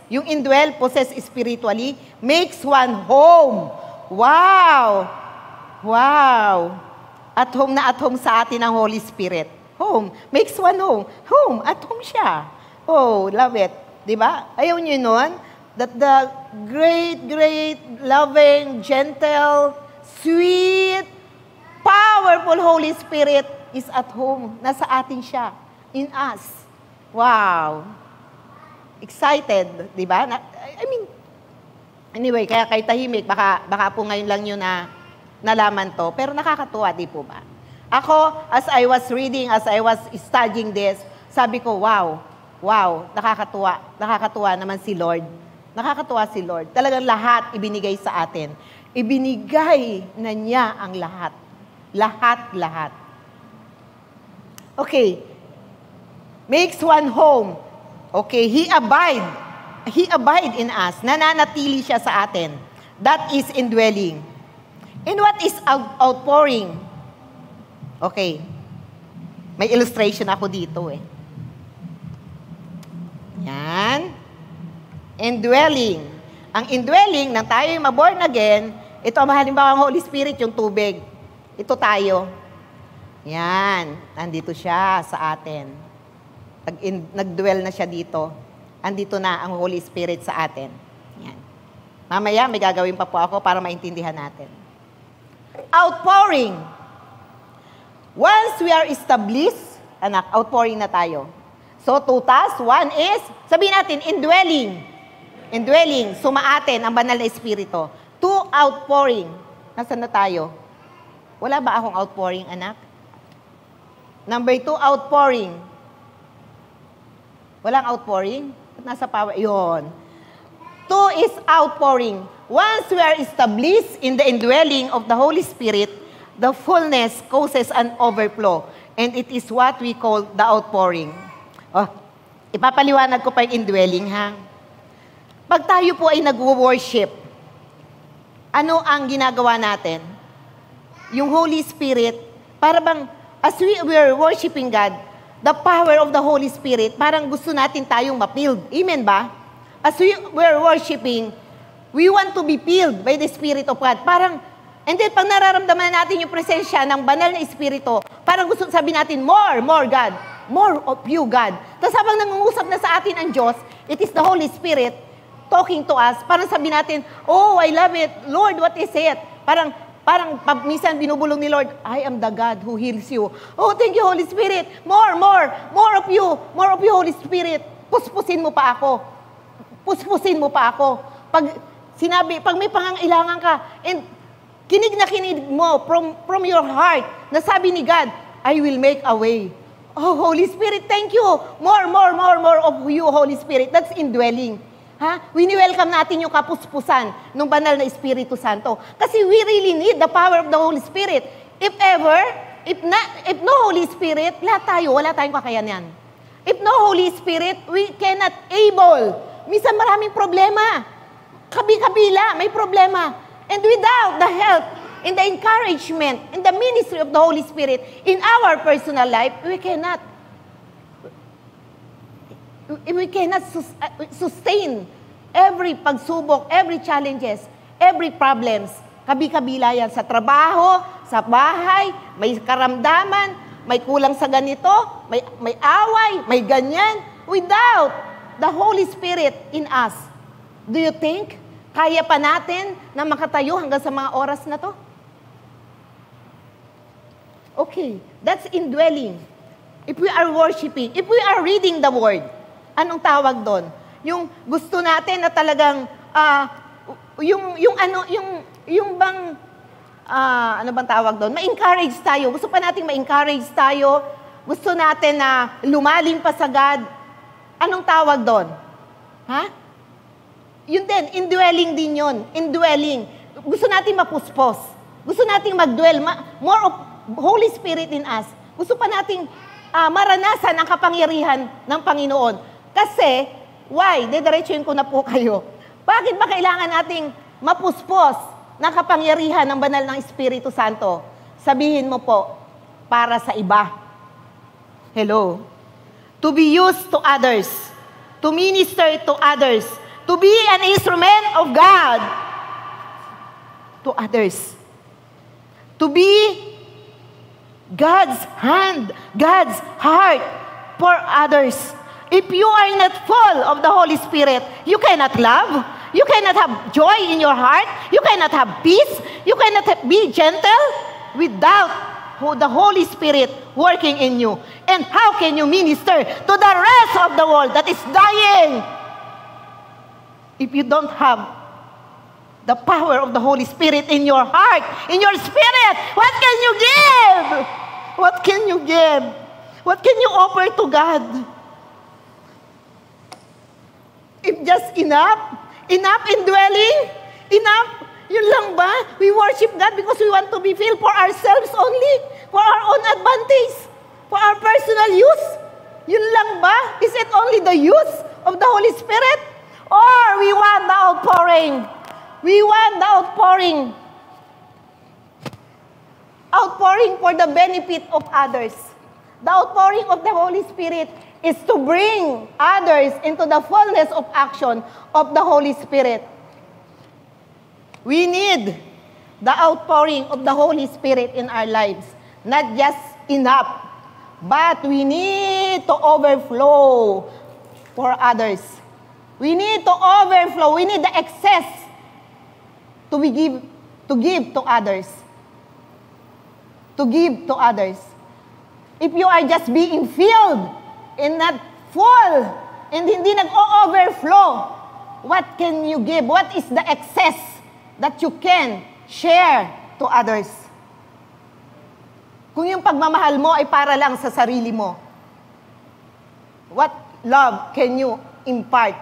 Speaker 1: yung indwell, possess spiritually, makes one home. Wow! Wow! At home sa atin ang Holy Spirit. Home, makes one home. Home, at home siya. Oh, love it. Diba? Ayaw nyo nun? That the great, loving, gentle, sweet, powerful Holy Spirit is at home. Nasa atin siya. In us. Wow. Excited. Diba? Anyway, kaya kay tahimik, baka po ngayon lang yun na nalaman to. Pero nakakatuwa, di po ba? Ako, as I was reading, as I was studying this, sabi ko, wow, nakakatuwa. Nakakatuwa naman si Lord. Nakakatuwa si Lord. Talagang lahat ibinigay sa atin. Ibinigay na niya ang lahat. Lahat. Okay. Makes one home. Okay. He abide in us. Nananatili siya sa atin. That is indwelling. And what is outpouring? Okay. May illustration ako dito eh. Yan. Indwelling. Ang indwelling, nang tayo yung maborn again, ito ang halimbawa ang Holy Spirit, yung tubig. Ito tayo. Yan. Nandito siya sa atin. Nag-dwell na siya dito. Andito na ang Holy Spirit sa atin. Yan. Mamaya, may gagawin pa po ako para maintindihan natin. Outpouring. Once we are established, anak, outpouring na tayo. So, two tasks. One is, sabihin natin, indwelling. Indwelling, sumaatin ang banal na espiritu. Two, outpouring. Nasaan na tayo? Wala ba akong outpouring, anak? Number 2, outpouring. Walang outpouring? Nasa power. Yun. 2 is outpouring. Once we are established in the indwelling of the Holy Spirit, the fullness causes an overflow. And it is what we call the outpouring. Oh, ipapaliwanag ko pa yung indwelling, ha? Pag tayo po ay nag-worship, ano ang ginagawa natin? Yung Holy Spirit, para bang, as we are worshiping God, the power of the Holy Spirit, parang gusto natin tayong ma-filled. Amen ba? As we were worshiping, we want to be filled by the Spirit of God. Parang, and then pag nararamdaman natin yung presensya ng banal na Espiritu, parang gusto sabihin natin, more God, more of you, God. Tapos habang nangungusap na sa atin ang Diyos, it is the Holy Spirit talking to us. Parang sabihin natin, oh, I love it. Lord, what is it? Parang minsan binubulong ni Lord, I am the God who heals you. Oh, thank you, Holy Spirit. More of you, Holy Spirit. Puspusin mo pa ako. Puspusin mo pa ako. Pag may pangangailangan ka, and kinig na kinig mo from your heart, na sabi ni God, I will make a way. Oh, Holy Spirit, thank you. More of you, Holy Spirit. That's indwelling. Ha? Wini-welcome natin yung kapuspusan ng banal na Espiritu Santo. Kasi we really need the power of the Holy Spirit. If no Holy Spirit, wala tayong kakayanan. If no Holy Spirit, we cannot able. Minsan maraming problema. Kabi-kabila, may problema. And without the help and the encouragement and the ministry of the Holy Spirit in our personal life, we cannot sustain every pagsubok, every challenges, every problems. Kabi-kabila yan sa trabaho, sa bahay, may karamdaman, may kulang sa ganito, may away, may ganyan. Without the Holy Spirit in us, do you think kaya pa natin na makatayo hanggang sa mga oras na to? Okay, that's indwelling. If we are worshiping, if we are reading the Word, anong tawag doon? Yung gusto natin na talagang, ano bang tawag doon? Ma-encourage tayo. Gusto pa natin ma-encourage tayo. Gusto natin na lumalim pa sa God. Anong tawag doon? Ha? Yun din, indwelling din yun. Indwelling. Gusto natin mapuspos. Gusto natin mag-dwell. More of Holy Spirit in us. Gusto pa nating maranasan ang kapangyarihan ng Panginoon. Kasi, Why? Dediretsuhin ko na po kayo. Bakit ba kailangan nating mapuspos ng kapangyarihan ng banal ng Espiritu Santo? Sabihin mo po, para sa iba. Hello? To be used to others. To minister to others. To be an instrument of God to others. To be God's hand, God's heart for others. If you are not full of the Holy Spirit, you cannot love, you cannot have joy in your heart, you cannot have peace, you cannot be gentle without the Holy Spirit working in you. And how can you minister to the rest of the world that is dying if you don't have the power of the Holy Spirit in your heart, in your spirit? What can you give? What can you give? What can you offer to God? If just enough indwelling, enough, yun lang ba? We worship God because we want to be filled for ourselves only, for our own advantage, for our personal use. Yun lang ba? Is it only the use of the Holy Spirit? Or we want the outpouring? We want the outpouring. Outpouring for the benefit of others. The outpouring of the Holy Spirit is to bring others into the fullness of action of the Holy Spirit. We need the outpouring of the Holy Spirit in our lives. Not just enough, but we need to overflow for others. We need to overflow. We need the excess to give to others. To give to others. If you are just being filled and not full and hindi nag-overflow, what can you give? What is the excess that you can share to others? Kung yung pagmamahal mo ay para lang sa sarili mo, what love can you impart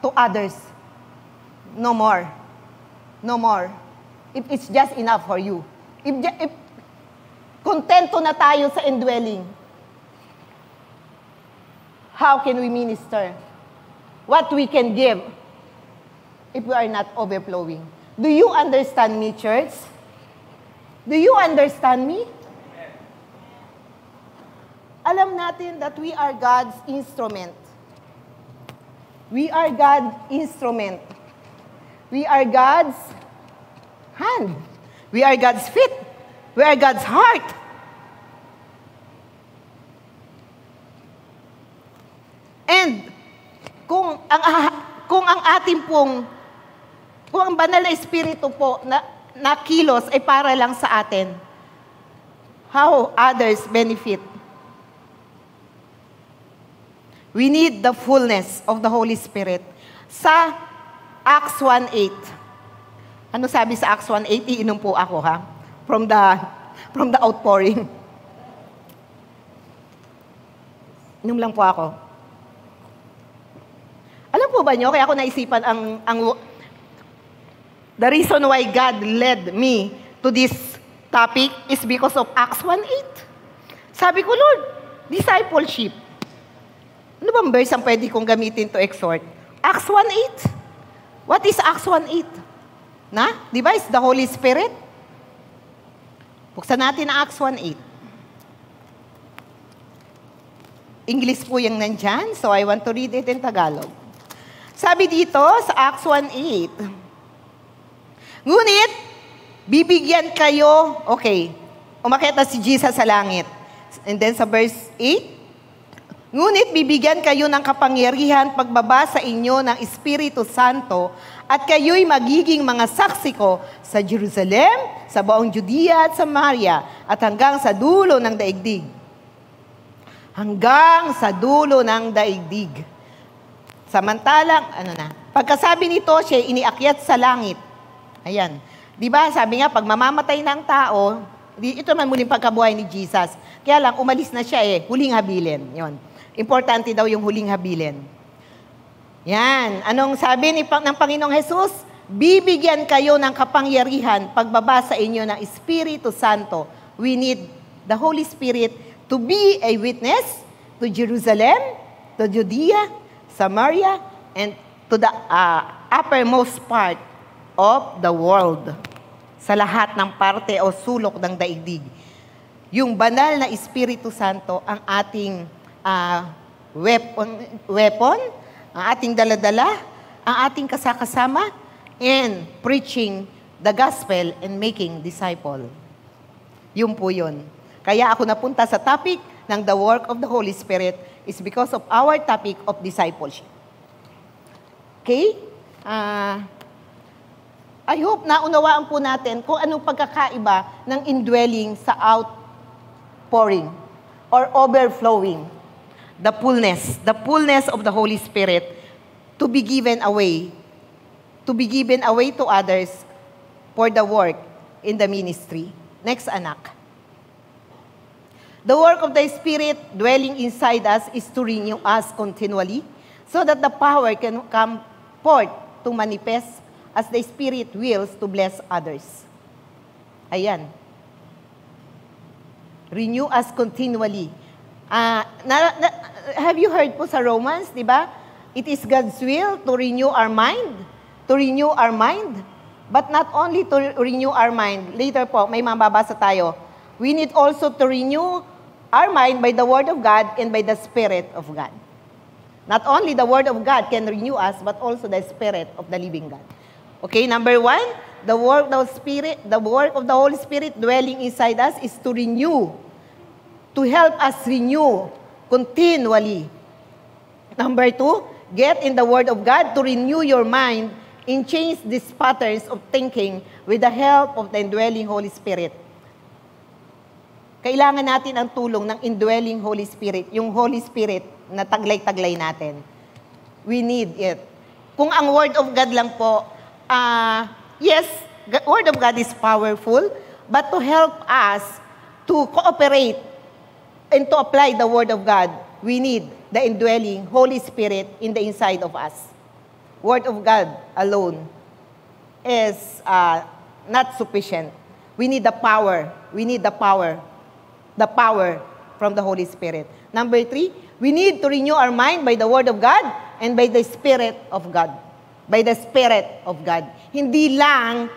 Speaker 1: to others? No more. No more. If it's just enough for you. If kontento na tayo sa indwelling, how can we minister? What we can give if we are not overflowing? Do you understand me, church? Do you understand me? Alam natin that we are God's instrument. We are God's instrument. We are God's hand. We are God's feet. We are God's heart. And kung ang banal na espiritu po na kilos ay para lang sa atin, how others benefit? We need the fullness of the Holy Spirit. Sa Acts 1:8. Ano sabi sa Acts 1:8? Iinom po ako, ha? From the outpouring. Inom lang po ako. Alam po ba nyo, kaya ako naisipan the reason why God led me to this topic is because of Acts 1:8. Sabi ko, Lord, discipleship. Ano bang verse ang pwede kong gamitin to exhort? Acts 1:8. What is Acts 1:8? Di ba? It's the Holy Spirit. Buksan natin ang Acts 1:8. English po yung nandyan, so I want to read it in Tagalog. Sabi dito sa Acts 1:8, ngunit, bibigyan kayo, okay, umakyat na si Jesus sa langit. And then sa verse 8, ngunit bibigyan kayo ng kapangyarihan pagbaba sa inyo ng Espiritu Santo at kayo'y magiging mga saksi ko sa Jerusalem, sa buong Judea at Samaria at hanggang sa dulo ng daigdig. Hanggang sa dulo ng daigdig. Samantalang, pagkasabi nito, siya iniakyat sa langit. Ayan. Di ba, sabi nga, pag mamamatay ng tao, ito man muling pagkabuhay ni Jesus. Kaya lang, umalis na siya huling habilin. Yun. Importante daw yung huling habilin. Yan. Anong sabi ng Panginoong Jesus? Bibigyan kayo ng kapangyarihan pagbaba sa inyo ng Espiritu Santo. We need the Holy Spirit to be a witness to Jerusalem, to Judea, Samaria, and to the uppermost part of the world. Sa lahat ng parte o sulok ng daigdig. Yung banal na Espiritu Santo ang ating weapon, ang ating daladala, ang ating kasakasama, and preaching the gospel and making disciple. Yun po yun. Kaya ako napunta sa topic ng the work of the Holy Spirit is because of our topic of discipleship. Okay? I hope na unawaan po natin kung anong pagkakaiba ng indwelling sa outpouring or overflowing. The fullness of the Holy Spirit to be given away to others for the work in the ministry. Next, anak. The work of the Spirit dwelling inside us is to renew us continually so that the power can come forth to manifest as the Spirit wills to bless others. Ayan. Renew us continually. Have you heard po sa Romans, di ba? It is God's will to renew our mind. To renew our mind. But not only to renew our mind. Later po, may mababasa tayo. We need also to renew our mind by the Word of God and by the Spirit of God. Not only the Word of God can renew us, but also the Spirit of the living God. Okay, number 1, the work of the Holy Spirit dwelling inside us is to renew, to help us renew continually. Number 2, get in the Word of God to renew your mind and change these patterns of thinking with the help of the indwelling Holy Spirit. Kailangan natin ang tulong ng indwelling Holy Spirit, yung Holy Spirit na taglay-taglay natin. We need it. Kung ang Word of God lang po, yes, Word of God is powerful, but to help us to cooperate and to apply the Word of God, we need the indwelling Holy Spirit in the inside of us. Word of God alone is not sufficient. We need the power. We need the power. The power from the Holy Spirit. Number 3, we need to renew our mind by the Word of God and by the Spirit of God. By the Spirit of God. Hindi lang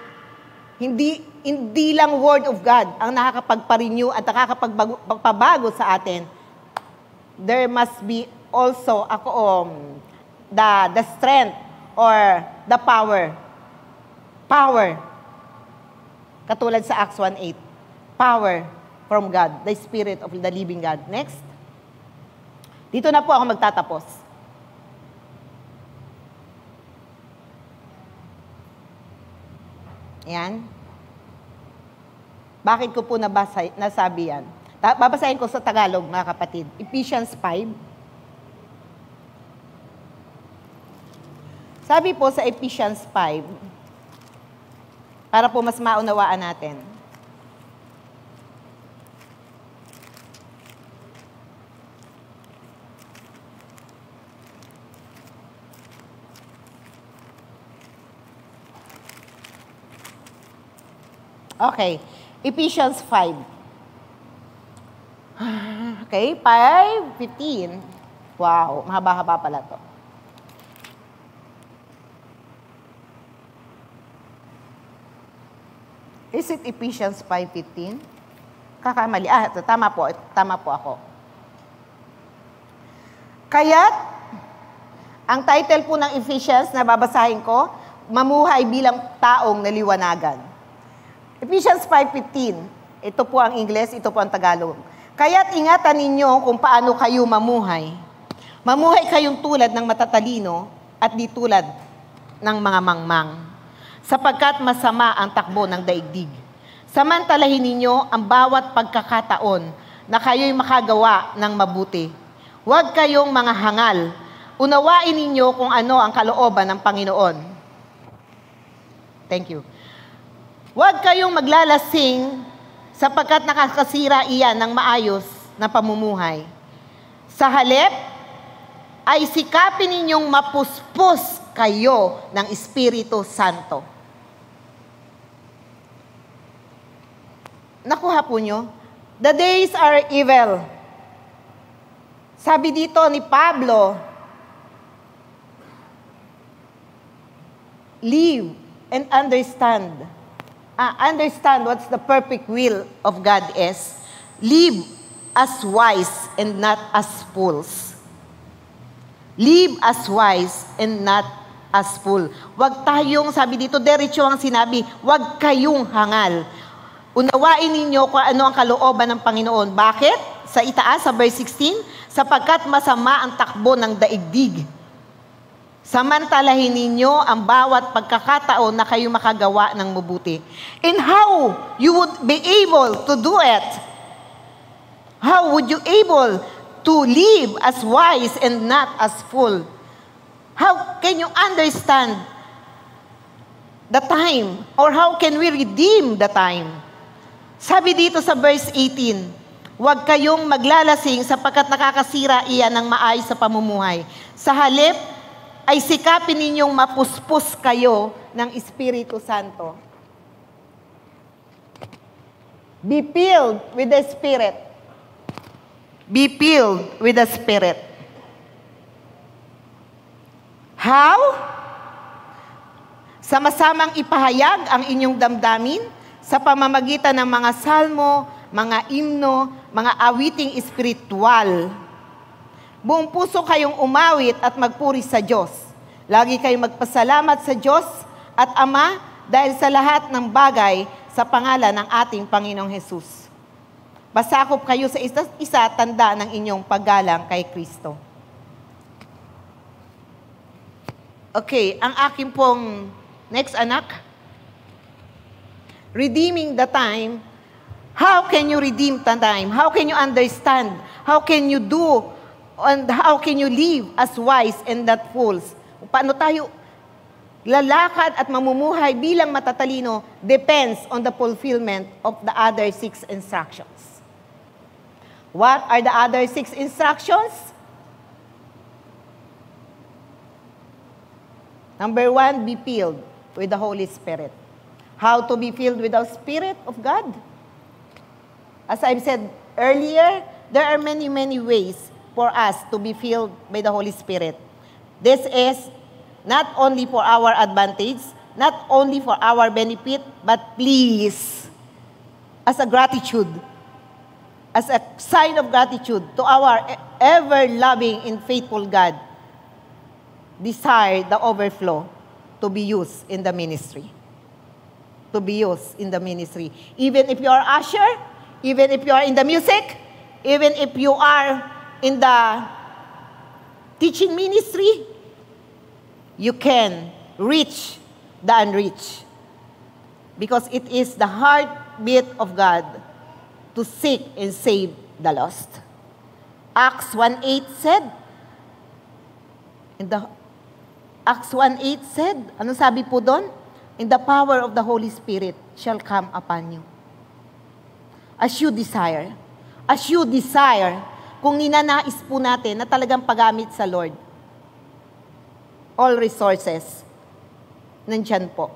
Speaker 1: Word of God ang nakakapagpa-renew at nakakapagpabago sa atin. There must be also the strength or the power. Power. Katulad sa Acts 1:8. Power from God, the Spirit of the living God. Next. Dito na po ako magtatapos. Yan. Bakit ko po nasabi yan? Babasahin ko sa Tagalog, mga kapatid. Ephesians 5. Sabi po sa Ephesians 5, para po mas maunawaan natin. Okay, Ephesians 5. Okay, 5:15. Wow, mahaba-haba pala to. Is it Ephesians 5:15? Kakamali. Tama po ako. Kaya't, ang title po ng Ephesians na babasahin ko, Mamuhay bilang taong naliwanagan. Ephesians 5:15. Ito po ang Ingles, ito po ang Tagalog. Kaya't ingatan ninyo kung paano kayo mamuhay. Mamuhay kayong tulad ng matatalino at di tulad ng mga mangmang. Sapagkat masama ang takbo ng daigdig. Samantalahin ninyo ang bawat pagkakataon na kayo'y makagawa ng mabuti. Huwag kayong mga hangal. Unawain ninyo kung ano ang kalooban ng Panginoon. Thank you. Huwag kayong maglalasing sapagkat nakakasira iyan ng maayos na pamumuhay. Sa halip, ay sikapin ninyong mapuspos kayo ng Espiritu Santo. Nakuha po nyo? The days are evil. Sabi dito ni Pablo, live and understand. Understand what's the perfect will of God is. Live as wise and not as fools. Live as wise and not as fool. Huwag tayong, sabi dito, diretso ang sinabi, huwag kayong hangal. Unawain ninyo kung ano ang kalooban ng Panginoon. Bakit? Sa itaas, sa verse 16, sapagkat masama ang takbo ng daigdig. Samantalahin ninyo ang bawat pagkakataon na kayo makagawa ng mabuti. And how you would be able to do it? How would you able to live as wise and not as fool? How can you understand the time? Or how can we redeem the time? Sabi dito sa verse 18, huwag kayong maglalasing sapagkat nakakasira iyan ng maayos sa pamumuhay. Sa halip, ay sikapin ninyong mapuspos kayo ng Espiritu Santo. Be filled with the Spirit. Be filled with the Spirit. How? Sama-samang ipahayag ang inyong damdamin sa pamamagitan ng mga salmo, mga imno, mga awiting espiritual. Buong puso kayong umawit at magpuri sa Diyos. Lagi kayong magpasalamat sa Diyos at Ama dahil sa lahat ng bagay sa pangalan ng ating Panginoong Hesus. Pasakop kayo sa isa't isa, tanda ng inyong paggalang kay Kristo. Okay, ang aking pong next anak, redeeming the time. How can you redeem the time? How can you understand? How can you do? And how can you live as wise and not fools? Paano tayo lalakad at mamumuhay bilang matatalino depends on the fulfillment of the other 6 instructions. What are the other 6 instructions? Number 1, be filled with the Holy Spirit. How to be filled with the Spirit of God? As I've said earlier, there are many, many ways for us to be filled by the Holy Spirit. This is not only for our advantage, not only for our benefit, but please, as a gratitude, as a sign of gratitude to our ever-loving and faithful God, desire the overflow to be used in the ministry. To be used in the ministry. Even if you are usher, even if you are in the music, even if you are in the teaching ministry, you can reach the unreached. Because it is the heartbeat of God to seek and save the lost. Acts 1:8 said, ano sabi po doon? And the power of the Holy Spirit shall come upon you. As you desire, kung ninanais po natin na talagang paggamit sa Lord, all resources, nandyan po.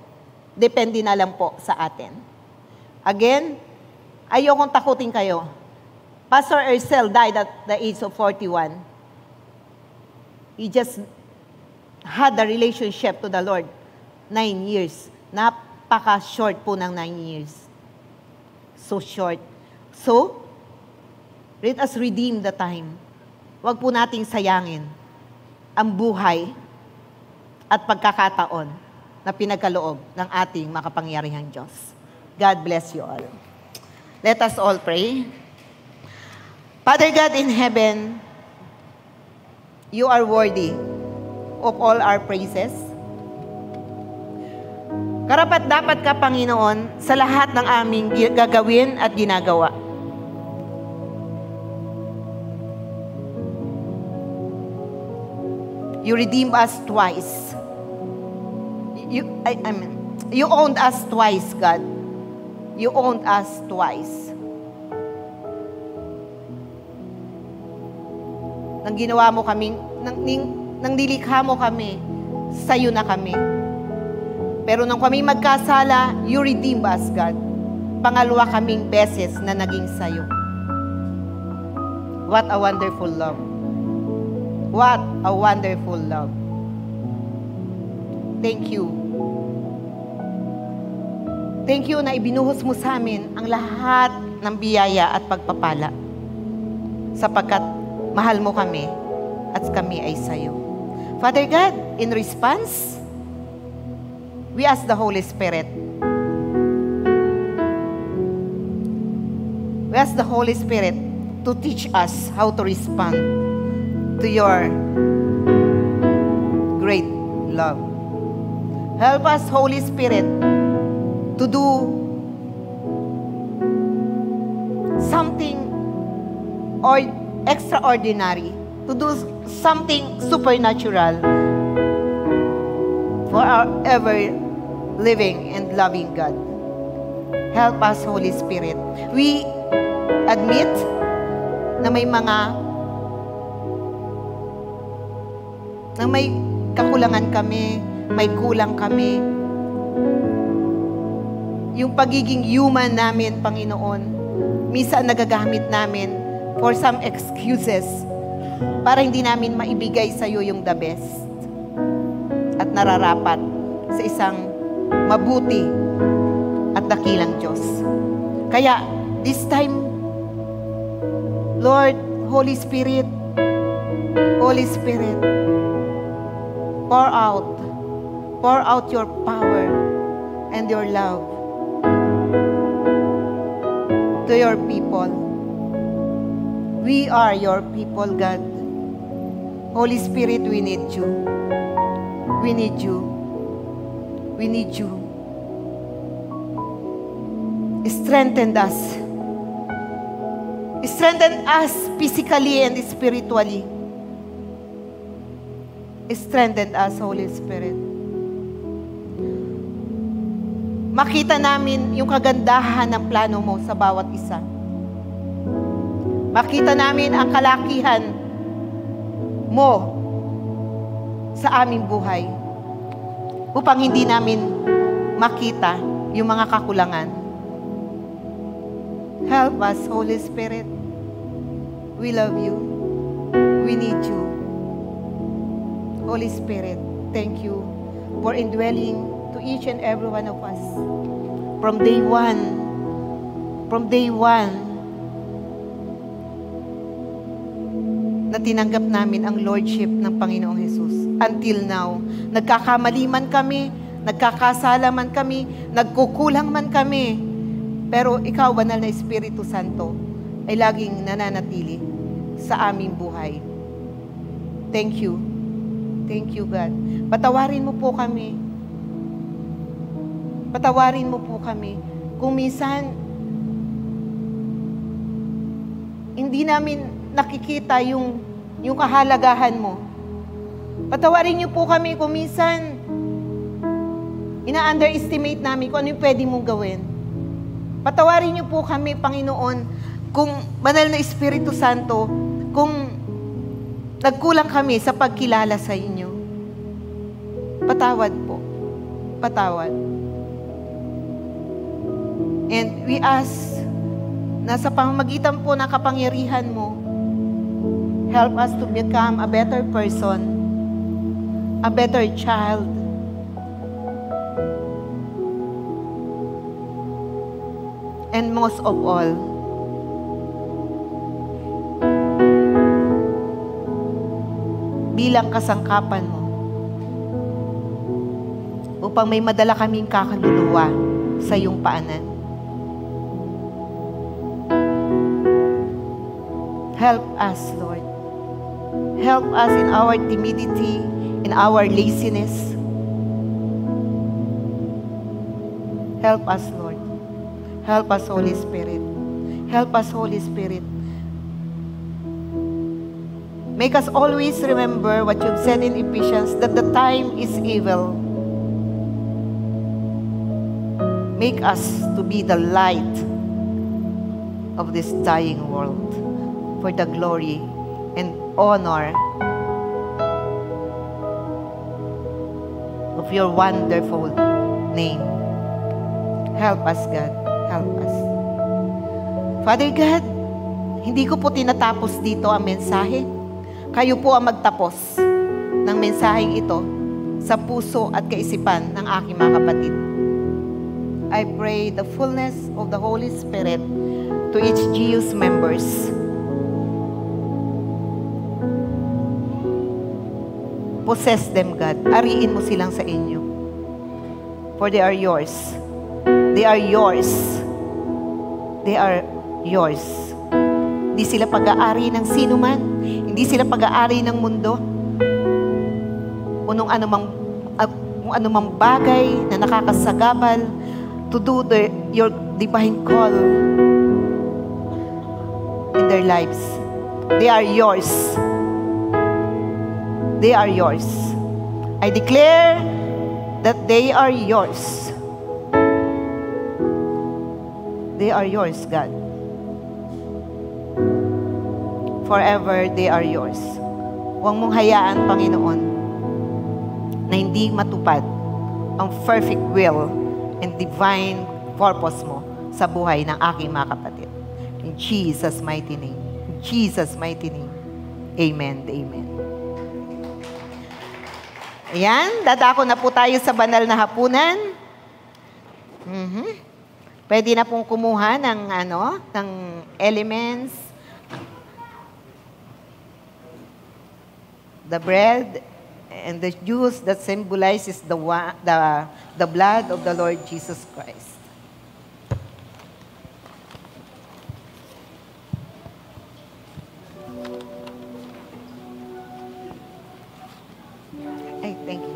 Speaker 1: Depende na lang po sa atin. Again, ayokong takutin kayo. Pastor Ursel died at the age of 41. He just had a relationship to the Lord 9 years. Napaka-short po ng 9 years. So short. So, let us redeem the time. Huwag po nating sayangin ang buhay at pagkakataon na pinagkaloob ng ating makapangyarihang Diyos. God bless you all. Let us all pray. Father God in heaven, you are worthy of all our praises. Karapat-dapat ka, Panginoon, sa lahat ng aming gagawin at ginagawa. You redeemed us twice. You owned us twice, God. You owned us twice. Nang ginawa mo kami, nang nilikha mo kami, sa'yo na kami. Pero nang kami magkasala, you redeemed us, God. Pangalawa kaming beses na naging sa'yo. What a wonderful love. What a wonderful love. Thank you Thank you na ibinuhos mo sa amin ang lahat ng biyaya at pagpapala sapagkat mahal mo kami at kami ay sa'yo. Father God, in response, we ask the Holy Spirit. We ask the Holy Spirit to teach us how to respond to your great love. Help us, Holy Spirit, to do something or extraordinary, to do something supernatural for our ever living and loving God. Help us, Holy Spirit. We admit na may kakulangan kami, may kulang kami. Yung pagiging human namin, Panginoon, minsan nagagamit namin for some excuses para hindi namin maibigay sa iyo yung the best at nararapat sa isang mabuti at dakilang Diyos. Kaya, this time, Lord, Holy Spirit, pour out your power and your love to your people. We are your people, God. Holy Spirit, we need you. We need you. We need you. Strengthen us. Strengthen us physically and spiritually. Strengthen us, Holy Spirit. Makita namin yung kagandahan ng plano mo sa bawat isa. Makita namin ang kalakihan mo sa aming buhay upang hindi namin makita yung mga kakulangan. Help us, Holy Spirit. We love you. We need you. Holy Spirit, thank you for indwelling to each and every one of us. From day one, na tinanggap namin ang Lordship ng Panginoong Jesus. Until now, nagkakamali man kami, nagkakasala man kami, nagkukulang man kami, pero ikaw, Banal na Espiritu Santo, ay laging nananatili sa aming buhay. Thank you. Thank you, God. Patawarin mo po kami. Patawarin mo po kami. Kung minsan, hindi namin nakikita yung kahalagahan mo. Patawarin niyo po kami kung minsan, ina-underestimate namin kung ano yung pwede mong gawin. Patawarin niyo po kami, Panginoon, kung Banal na Espiritu Santo, kung nagkulang kami sa pagkilala sa inyo. Patawad po. Patawad. And we ask na sa pamamagitan po ng kapangyarihan mo, help us to become a better person, a better child, and most of all, bilang kasangkapan mo upang may madala kaming kakaluluwa sa iyong paanan. Help us, Lord. Help us in our timidity, in our laziness. Help us, Lord. Help us, Holy Spirit. Help us, Holy Spirit. Make us always remember what you've said in Ephesians, that the time is evil. Make us to be the light of this dying world for the glory and honor of your wonderful name. Help us, God. Help us. Father God, hindi ko po tinatapos dito ang mensahe. Kayo po ang magtapos ng mensaheng ito sa puso at kaisipan ng aking mga kapatid. I pray the fullness of the Holy Spirit to each GU's members. Possess them, God. Ariin mo silang sa inyo. For they are yours. They are yours. They are yours. Hindi sila pag-aari ng sino man. Hindi sila pag-aari ng mundo. Kung anumang bagay na nakakasagabal to do your divine call in their lives. They are yours. They are yours. I declare that they are yours. They are yours, God. Forever, they are yours. Huwag mong hayaan, Panginoon, na hindi matupad ang perfect will and divine purpose mo sa buhay ng aking mga kapatid. In Jesus' mighty name. In Jesus' mighty name. Amen. Amen. Ayan, dadako na po tayo sa banal na hapunan. Pwede na pong kumuha ng elements, the bread and the juice that symbolizes the blood of the Lord Jesus Christ. Ay, thank you.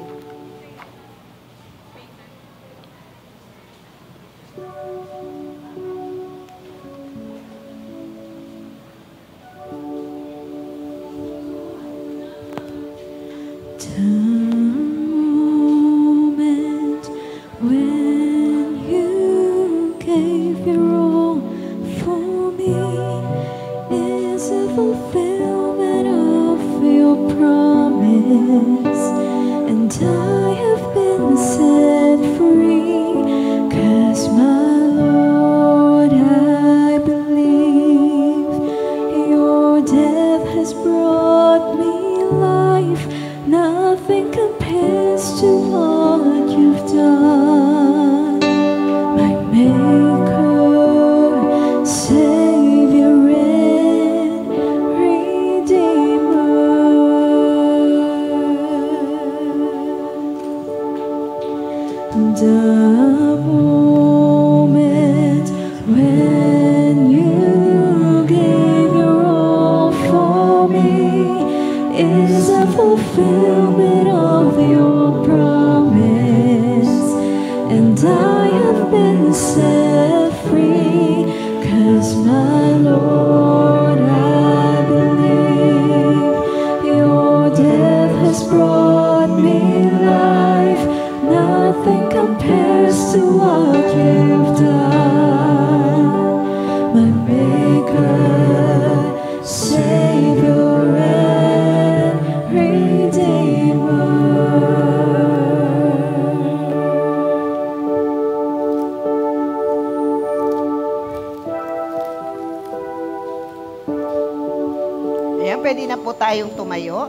Speaker 1: Pwede na po tayong tumayo.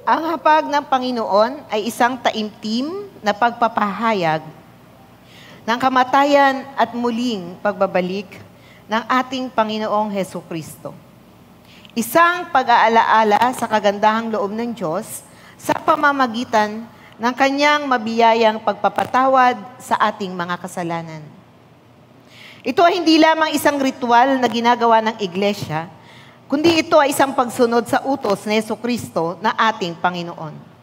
Speaker 1: Ang hapag ng Panginoon ay isang taimtim na pagpapahayag ng kamatayan at muling pagbabalik ng ating Panginoong Hesukristo. Isang pag-aalaala sa kagandahang loob ng Diyos sa pamamagitan ng kanyang mabiyayang pagpapatawad sa ating mga kasalanan. Ito ay hindi lamang isang ritual na ginagawa ng Iglesia, kundi ito ay isang pagsunod sa utos ni Hesukristo na ating Panginoon.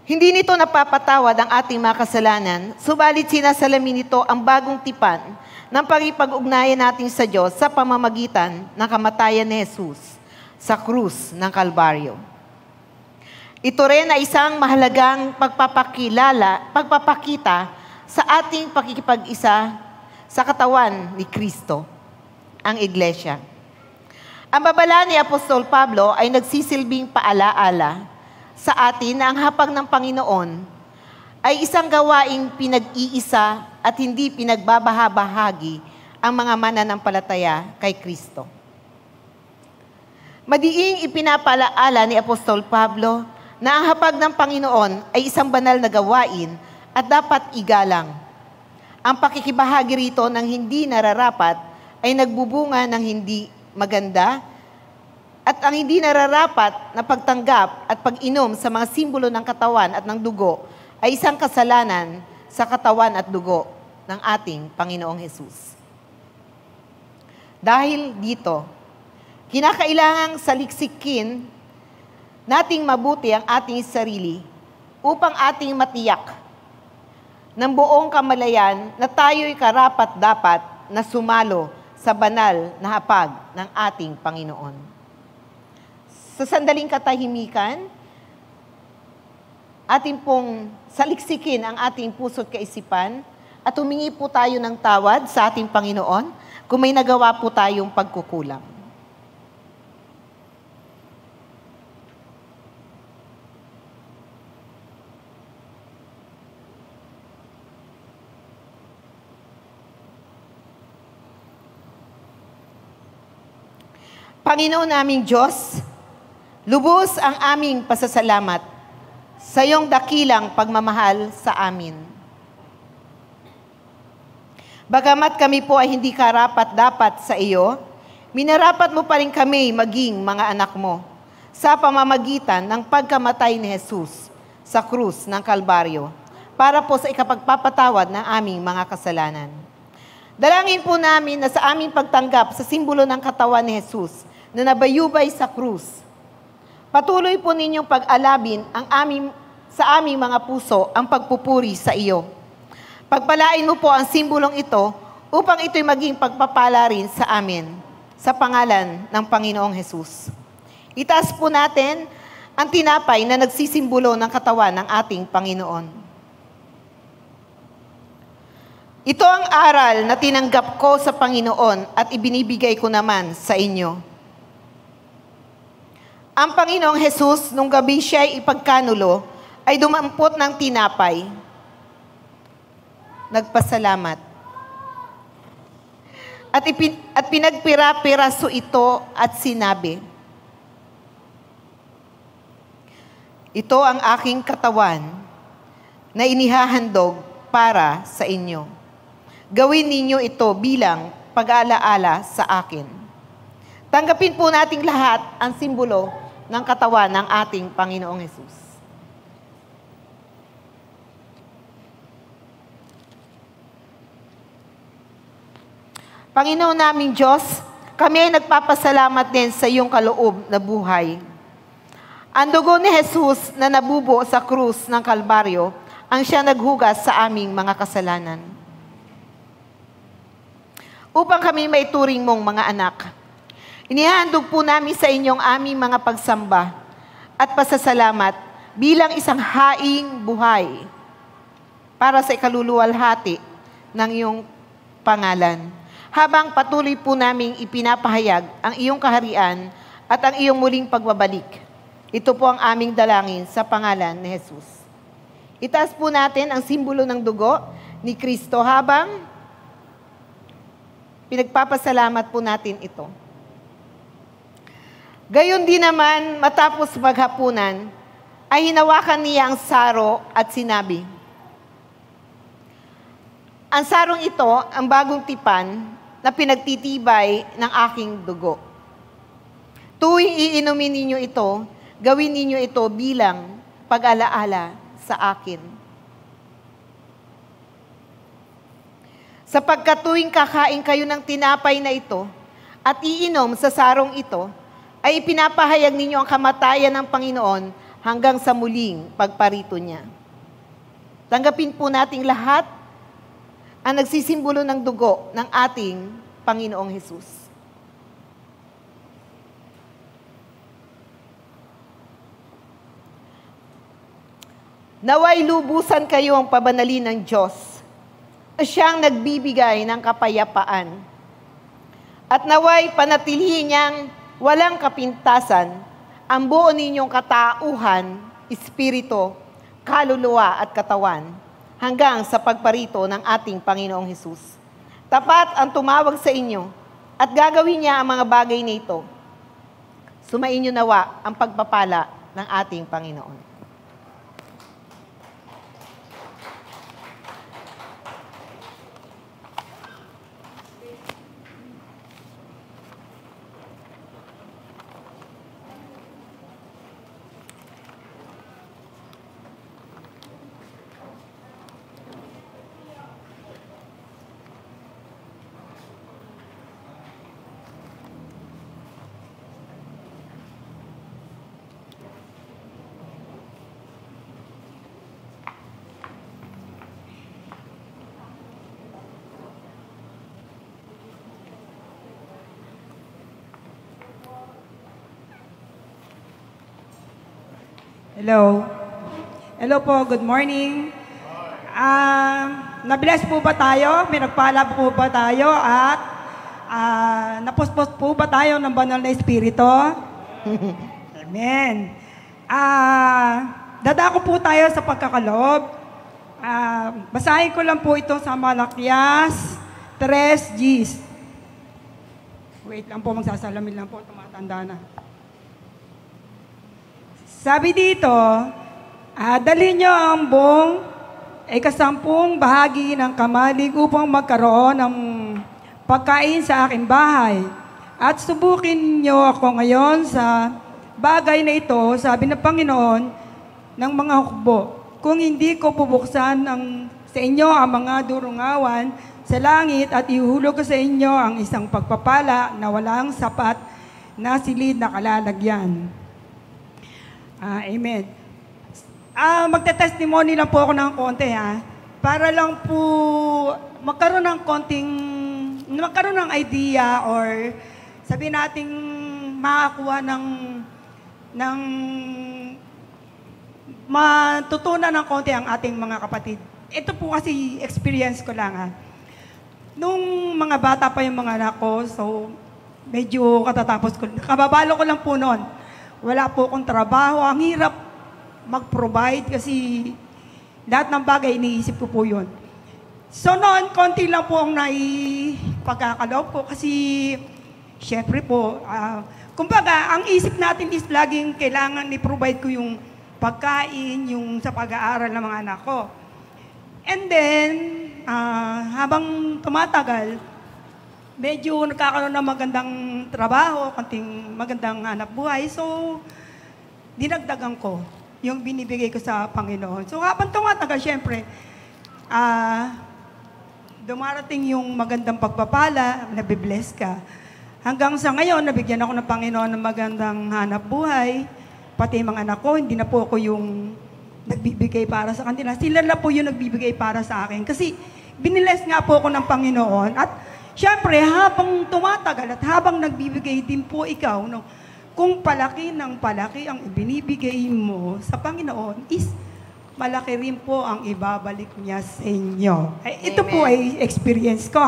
Speaker 1: Hindi nito napapatawad ang ating mga kasalanan, subalit sinasalamin nito ang bagong tipan ng pagkipag-ugnayan natin sa Diyos sa pamamagitan ng kamatayan ni Jesus sa krus ng Kalbaryo. Ito rin ay isang mahalagang pagpapakita sa ating pakikipag-isa sa katawan ni Kristo, ang Iglesia. Ang babala ni Apostol Pablo ay nagsisilbing paalaala sa atin na ang hapag ng Panginoon ay isang gawaing pinag-iisa at hindi pinagbabahabahagi ang mga mananampalataya kay Kristo. Madiing ipinapalaala ni Apostol Pablo na ang hapag ng Panginoon ay isang banal na gawain at dapat igalang. Ang pakikibahagi rito ng hindi nararapat ay nagbubunga ng hindi maganda at ang hindi nararapat na pagtanggap at pag-inom sa mga simbolo ng katawan at ng dugo ay isang kasalanan sa katawan at dugo ng ating Panginoong Hesus. Dahil dito, kinakailangang saliksikin nating mabuti ang ating sarili upang ating matiyak ng buong kamalayan na tayo'y karapat-dapat na sumalo sa banal na hapag ng ating Panginoon. Sa sandaling katahimikan, ating pong saliksikin ang ating puso't kaisipan at humingi po tayo ng tawad sa ating Panginoon kung may nagawa po tayong pagkukulang. Panginoon naming Diyos, lubos ang aming pasasalamat sa iyong dakilang pagmamahal sa amin. Bagamat kami po ay hindi karapat-dapat sa iyo, minarapat mo pa rin kami maging mga anak mo sa pamamagitan ng pagkamatay ni Jesus sa krus ng Kalbaryo para po sa ikapagpapatawad ng aming mga kasalanan. Dalangin po namin na sa aming pagtanggap sa simbolo ng katawan ni Jesus na nabayubay sa krus, patuloy po ninyong pag-alabin sa aming mga puso ang pagpupuri sa iyo. Pagpalain mo po ang simbolong ito upang ito'y maging pagpapala rin sa amin sa pangalan ng Panginoong Hesus. Itaas po natin ang tinapay na nagsisimbolo ng katawan ng ating Panginoon. Ito ang aral na tinanggap ko sa Panginoon at ibinibigay ko naman sa inyo. Ang Panginoong Hesus, nung gabi siya'y ipagkanulo, ay dumampot ng tinapay. Nagpasalamat. At pinagpira-piraso ito at sinabi, ito ang aking katawan na inihahandog para sa inyo. Gawin ninyo ito bilang pag-aalaala sa akin. Tanggapin po nating lahat ang simbolo ng katawan ng ating Panginoong Hesus. Panginoon naming Diyos, kami ay nagpapasalamat din sa iyong kaloob na buhay. Ang dugo ni Jesus na nabubo sa krus ng Kalbaryo ang siya naghugas sa aming mga kasalanan. Upang kami maituring mong mga anak, inihandog po namin sa inyong aming mga pagsamba at pasasalamat bilang isang haing buhay para sa ikaluluwalhati ng iyong pangalan. Habang patuloy po naming ipinapahayag ang iyong kaharian at ang iyong muling pagbabalik. Ito po ang aming dalangin sa pangalan ni Jesus. Itaas po natin ang simbolo ng dugo ni Kristo habang pinagpapasalamat po natin ito. Gayon din naman, matapos maghapunan, ay hinawakan niya ang saro at sinabi, ang sarong ito, ang bagong tipan na pinagtitibay ng aking dugo. Tuwing iinumin ninyo ito, gawin ninyo ito bilang pag-alaala sa akin. Sapagkat tuwing kakain kayo ng tinapay na ito at iinom sa sarong ito, ay ipinapahayag ninyo ang kamatayan ng Panginoon hanggang sa muling pagparito niya. Tanggapin po nating lahat ang nagsisimbolo ng dugo ng ating Panginoong Hesus. Naway lubusan kayo ang pabanalin ng Diyos na siyang nagbibigay ng kapayapaan. At naway panatilihin niyang walang kapintasan ang buo ninyong katauhan, espiritu, kaluluwa at katawan hanggang sa pagparito ng ating Panginoong Hesus. Tapat ang tumawag sa inyo at gagawin niya ang mga bagay na ito. Sumainyo nawa ang pagpapala ng ating Panginoon.
Speaker 2: Hello. Hello po, good morning. Nabless po ba tayo? May nagpala po ba tayo? At napuspos po ba tayo ng banal na espiritu? Amen. Dadako po tayo sa pagkakaloob. Basahin ko lang po ito sa Malakias 3:10. Wait lang po, magsasalamin lang po, tumatanda na. Sabi dito, dalhin niyo ang buong ikasampung bahagi ng kamalig upang magkaroon ng pagkain sa aking bahay. At subukin niyo ako ngayon sa bagay na ito, sabi ng Panginoon, ng mga hukbo. Kung hindi ko bubuksan sa inyo ang mga durungawan sa langit at ihulog ko sa inyo ang isang pagpapala na walang sapat na silid na kalalagyan. Amen. Magte-testimony lang po ako ng konti, para lang po magkaroon ng idea or sabihin nating makakuha ng matutunan ng konti ang ating mga kapatid. Ito po kasi experience ko lang. Nung mga bata pa yung mga anak ko, so medyo katatapos ko. Kababalo ko lang po noon. Wala po akong trabaho. Ang hirap mag-provide kasi lahat ng bagay iniisip ko po yun. So noon, konti lang po ang naipagkakaloob ko kasi syempre po, kumbaga, ang isip natin is laging kailangan i-provide ko yung pagkain, yung sa pag-aaral ng mga anak ko. And then, habang tumatagal, medyo nagkakaroon ng magandang trabaho, konting magandang hanap buhay. So, dinagdagan ko yung binibigay ko sa Panginoon. So, habang tumatagal, syempre, dumarating yung magandang pagpapala, nabibless ka. Hanggang sa ngayon, nabigyan ako ng Panginoon ng magandang hanap buhay. Pati mga anak ko, hindi na po ako yung nagbibigay para sa kanila. Sila na po yung nagbibigay para sa akin. Kasi, binibless nga po ako ng Panginoon. At, syempre, habang tumatagal at habang nagbibigay din po ikaw, no, kung palaki ng palaki ang ibinibigay mo sa Panginoon, is malaki rin po ang ibabalik niya sa inyo. Ito po ay experience ko,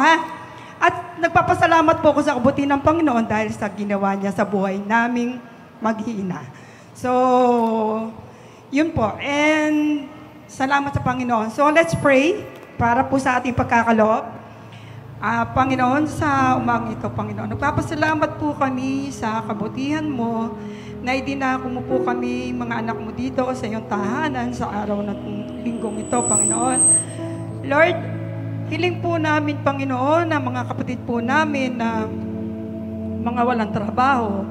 Speaker 2: At nagpapasalamat po ako sa kabuti ng Panginoon dahil sa ginawa niya sa buhay naming mag-iina. So, yun po. And salamat sa Panginoon. So, let's pray para po sa ating pagkakaloob. Panginoon, sa umagang ito, Panginoon, nagpapasalamat po kami sa kabutihan mo na idinako mo po kami, mga anak mo dito sa iyong tahanan sa araw ng linggong ito, Panginoon. Lord, hiling po namin, Panginoon, na mga kapatid po namin na mga walang trabaho,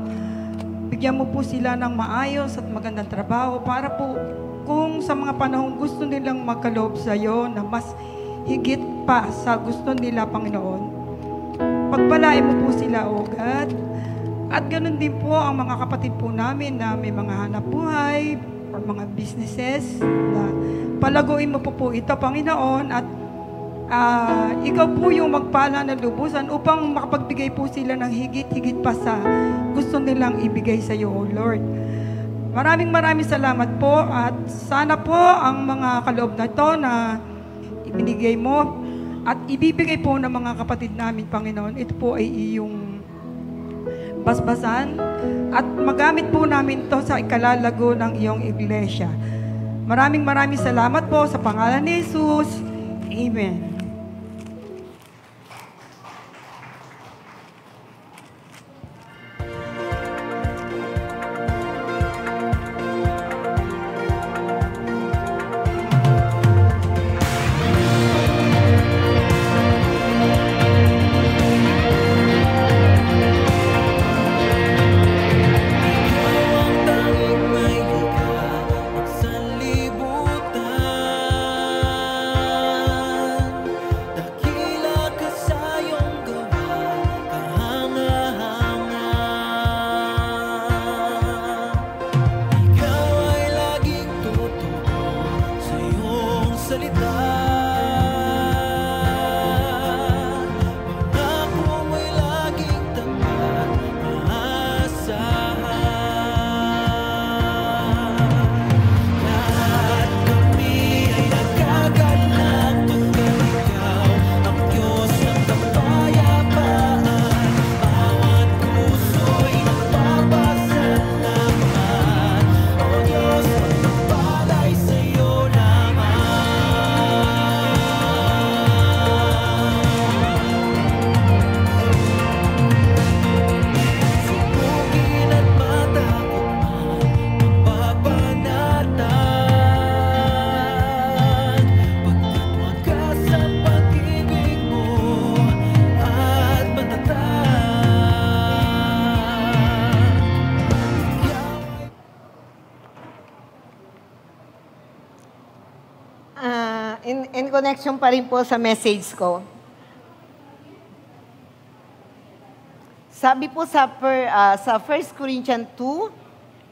Speaker 2: bigyan mo po sila ng maayos at magandang trabaho para po kung sa mga panahong gusto nilang magkaloob sa iyo na mas higit pa sa gusto nila, Panginoon. Pagpalain mo po sila, O God. At ganoon din po ang mga kapatid po namin na may mga hanap buhay or mga businesses na palaguin mo po ito, Panginoon. At ikaw po yung magpala ng lubusan upang makapagbigay po sila ng higit-higit pa sa gusto nilang ibigay sa iyo, O Lord. Maraming salamat po at sana po ang mga kaloob na ito na ibinigay mo at ibibigay po ng mga kapatid namin, Panginoon, ito po ay iyong basbasan at magamit po namin ito sa ikalalago ng iyong iglesia. Maraming salamat po sa pangalan ni Jesus. Amen.
Speaker 1: In connection pa rin po sa message ko, sabi po sa 1 Corinthians 2,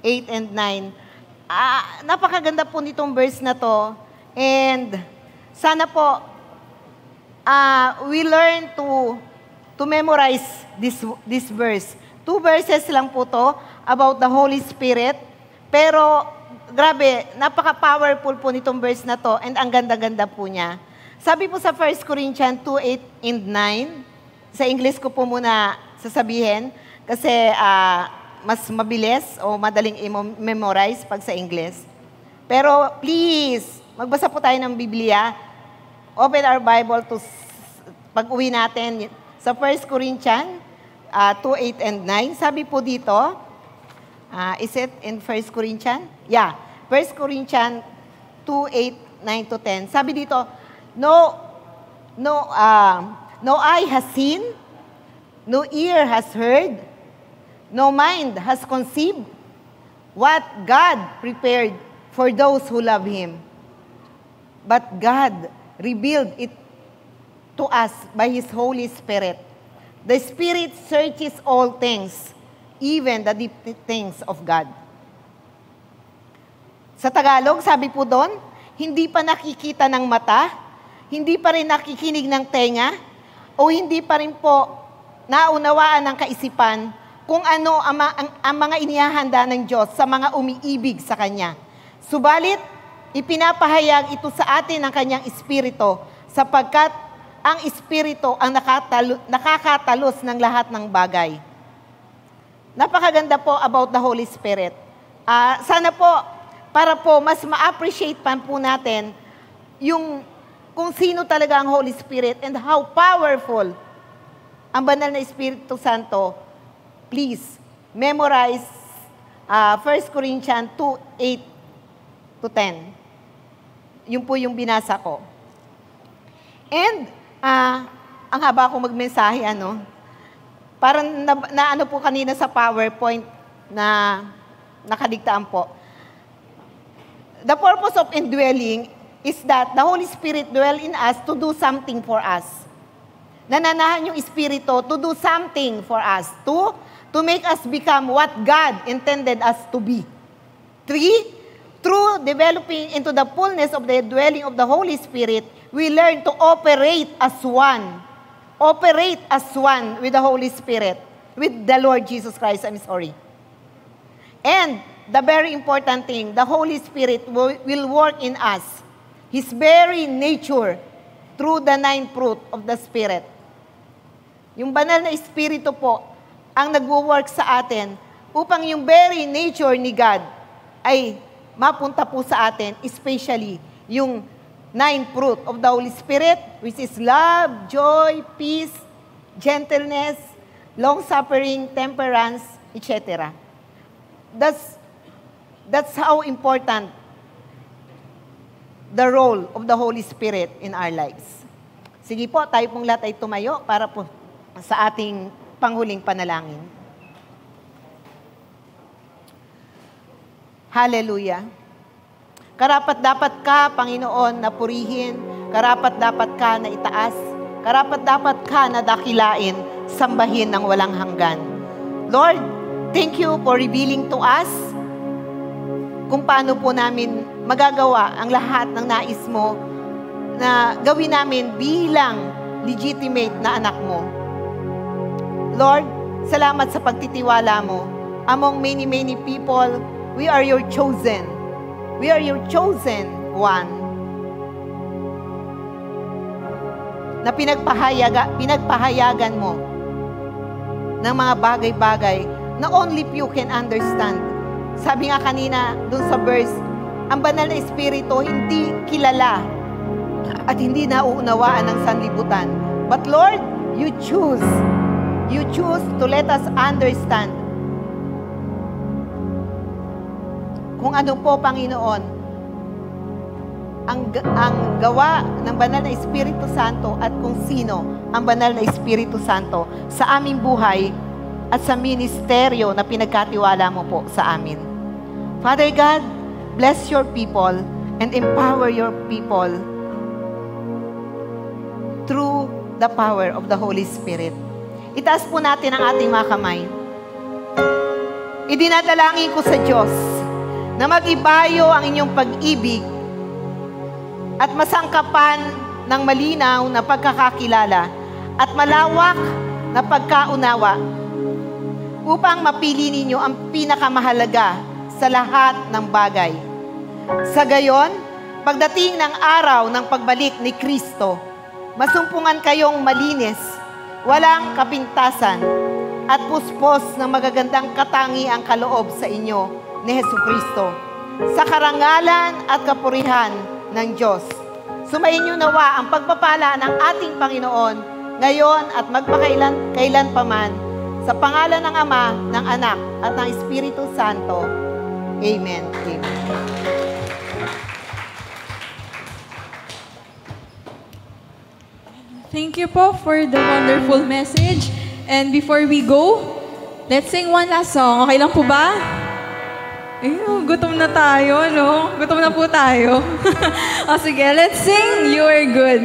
Speaker 1: 8 and 9, napakaganda po nitong verse na to. And sana po, we learn to memorize this verse. 2 verses lang po to about the Holy Spirit. Pero, grabe, napaka-powerful po nitong verse na to and ang ganda-ganda po niya. Sabi po sa 1 Corinthians 2, 8 and 9, sa English ko po muna sasabihin kasi mas mabilis o madaling i-memorize pag sa English. Pero please, magbasa po tayo ng Biblia. Open our Bible to pag-uwi natin sa 1 Corinthians 2, 8 and 9. Sabi po dito, is it in 1 Corinthians? Yeah, 1 Corinthians 2, 8, 9 to 10. Sabi dito, no eye has seen, no ear has heard, no mind has conceived what God prepared for those who love Him. But God revealed it to us by His Holy Spirit. The Spirit searches all things, even the deep things of God. Sa Tagalog, sabi po doon, hindi pa nakikita ng mata, hindi pa rin nakikinig ng tenga, o hindi pa rin po naunawaan ng kaisipan kung ano ang mga inihahanda ng Diyos sa mga umiibig sa Kanya. Subalit, ipinapahayag ito sa atin ng Kanyang Espiritu sapagkat ang Espiritu ang nakakatalos ng lahat ng bagay. Napakaganda po about the Holy Spirit. Sana po, para po mas ma-appreciate pa po natin yung kung sino talaga ang Holy Spirit and how powerful ang banal na Espiritu Santo. Please, memorize 1 Corinthians 2, 8 to 10. Yun po yung binasa ko. And, ang haba akong magmensahe, parang na po kanina sa PowerPoint na nakaligtaan po. The purpose of indwelling is that the Holy Spirit dwell in us to do something for us. Nananahan yung Espiritu to do something for us, to make us become what God intended us to be. 3, through developing into the fullness of the dwelling of the Holy Spirit, we learn to operate as one. Operate as one with the Holy Spirit, with the Lord Jesus Christ, And the very important thing, the Holy Spirit will work in us, His very nature, through the 9 fruit of the Spirit. Yung banal na Espiritu po, ang nagwo-work sa atin, upang yung very nature ni God ay mapunta po sa atin, especially yung 9 fruit of the Holy Spirit, which is love, joy, peace, gentleness, long-suffering, temperance, etc. That's how important the role of the Holy Spirit in our lives. Sige po, tayo pong lahat ay tumayo para po sa ating panghuling panalangin. Hallelujah. Karapat-dapat ka, Panginoon, na purihin. Karapat-dapat ka na itaas. Karapat-dapat ka na dakilain, sambahin ng walang hanggan. Lord, thank you for revealing to us kung paano po namin magagawa ang lahat ng nais mo na gawin namin bilang legitimate na anak mo. Lord, salamat sa pagtitiwala mo. Among many, many people, we are your chosen. We are your chosen one. Na pinagpahayagan mo ng mga bagay-bagay na only few can understand. Sabi nga kanina dun sa verse, ang banal na espiritu hindi kilala at hindi nauunawaan ng sanlibutan. But Lord, you choose to let us understand kung ano po, Panginoon, ang gawa ng banal na Espiritu Santo at kung sino ang banal na Espiritu Santo sa aming buhay at sa ministeryo na pinagkatiwala mo po sa amin. Father God, bless your people and empower your people through the power of the Holy Spirit. Itaas po natin ang ating mga kamay. Idinadalangin ko sa Diyos na mag-ibayo ang inyong pag-ibig at masangkapan ng malinaw na pagkakakilala at malawak na pagkaunawa upang mapili ninyo ang pinakamahalaga sa lahat ng bagay. Sa gayon, pagdating ng araw ng pagbalik ni Kristo, masumpungan kayong malinis, walang kapintasan, at puspos ng magagandang katangiang kaloob sa inyo ni Jesucristo, sa karangalan at kapurihan ng Diyos. Sumayin niyo nawa ang pagpapala ng ating Panginoon ngayon at magpakailan paman, sa pangalan ng Ama, ng Anak, at ng Espiritu Santo. Amen. Amen.
Speaker 3: Thank you po for the wonderful message. And before we go, let's sing one last song. Okay lang po ba? Ayun, gutom na tayo, no? Gutom na po tayo. O sige, let's sing You Are Good.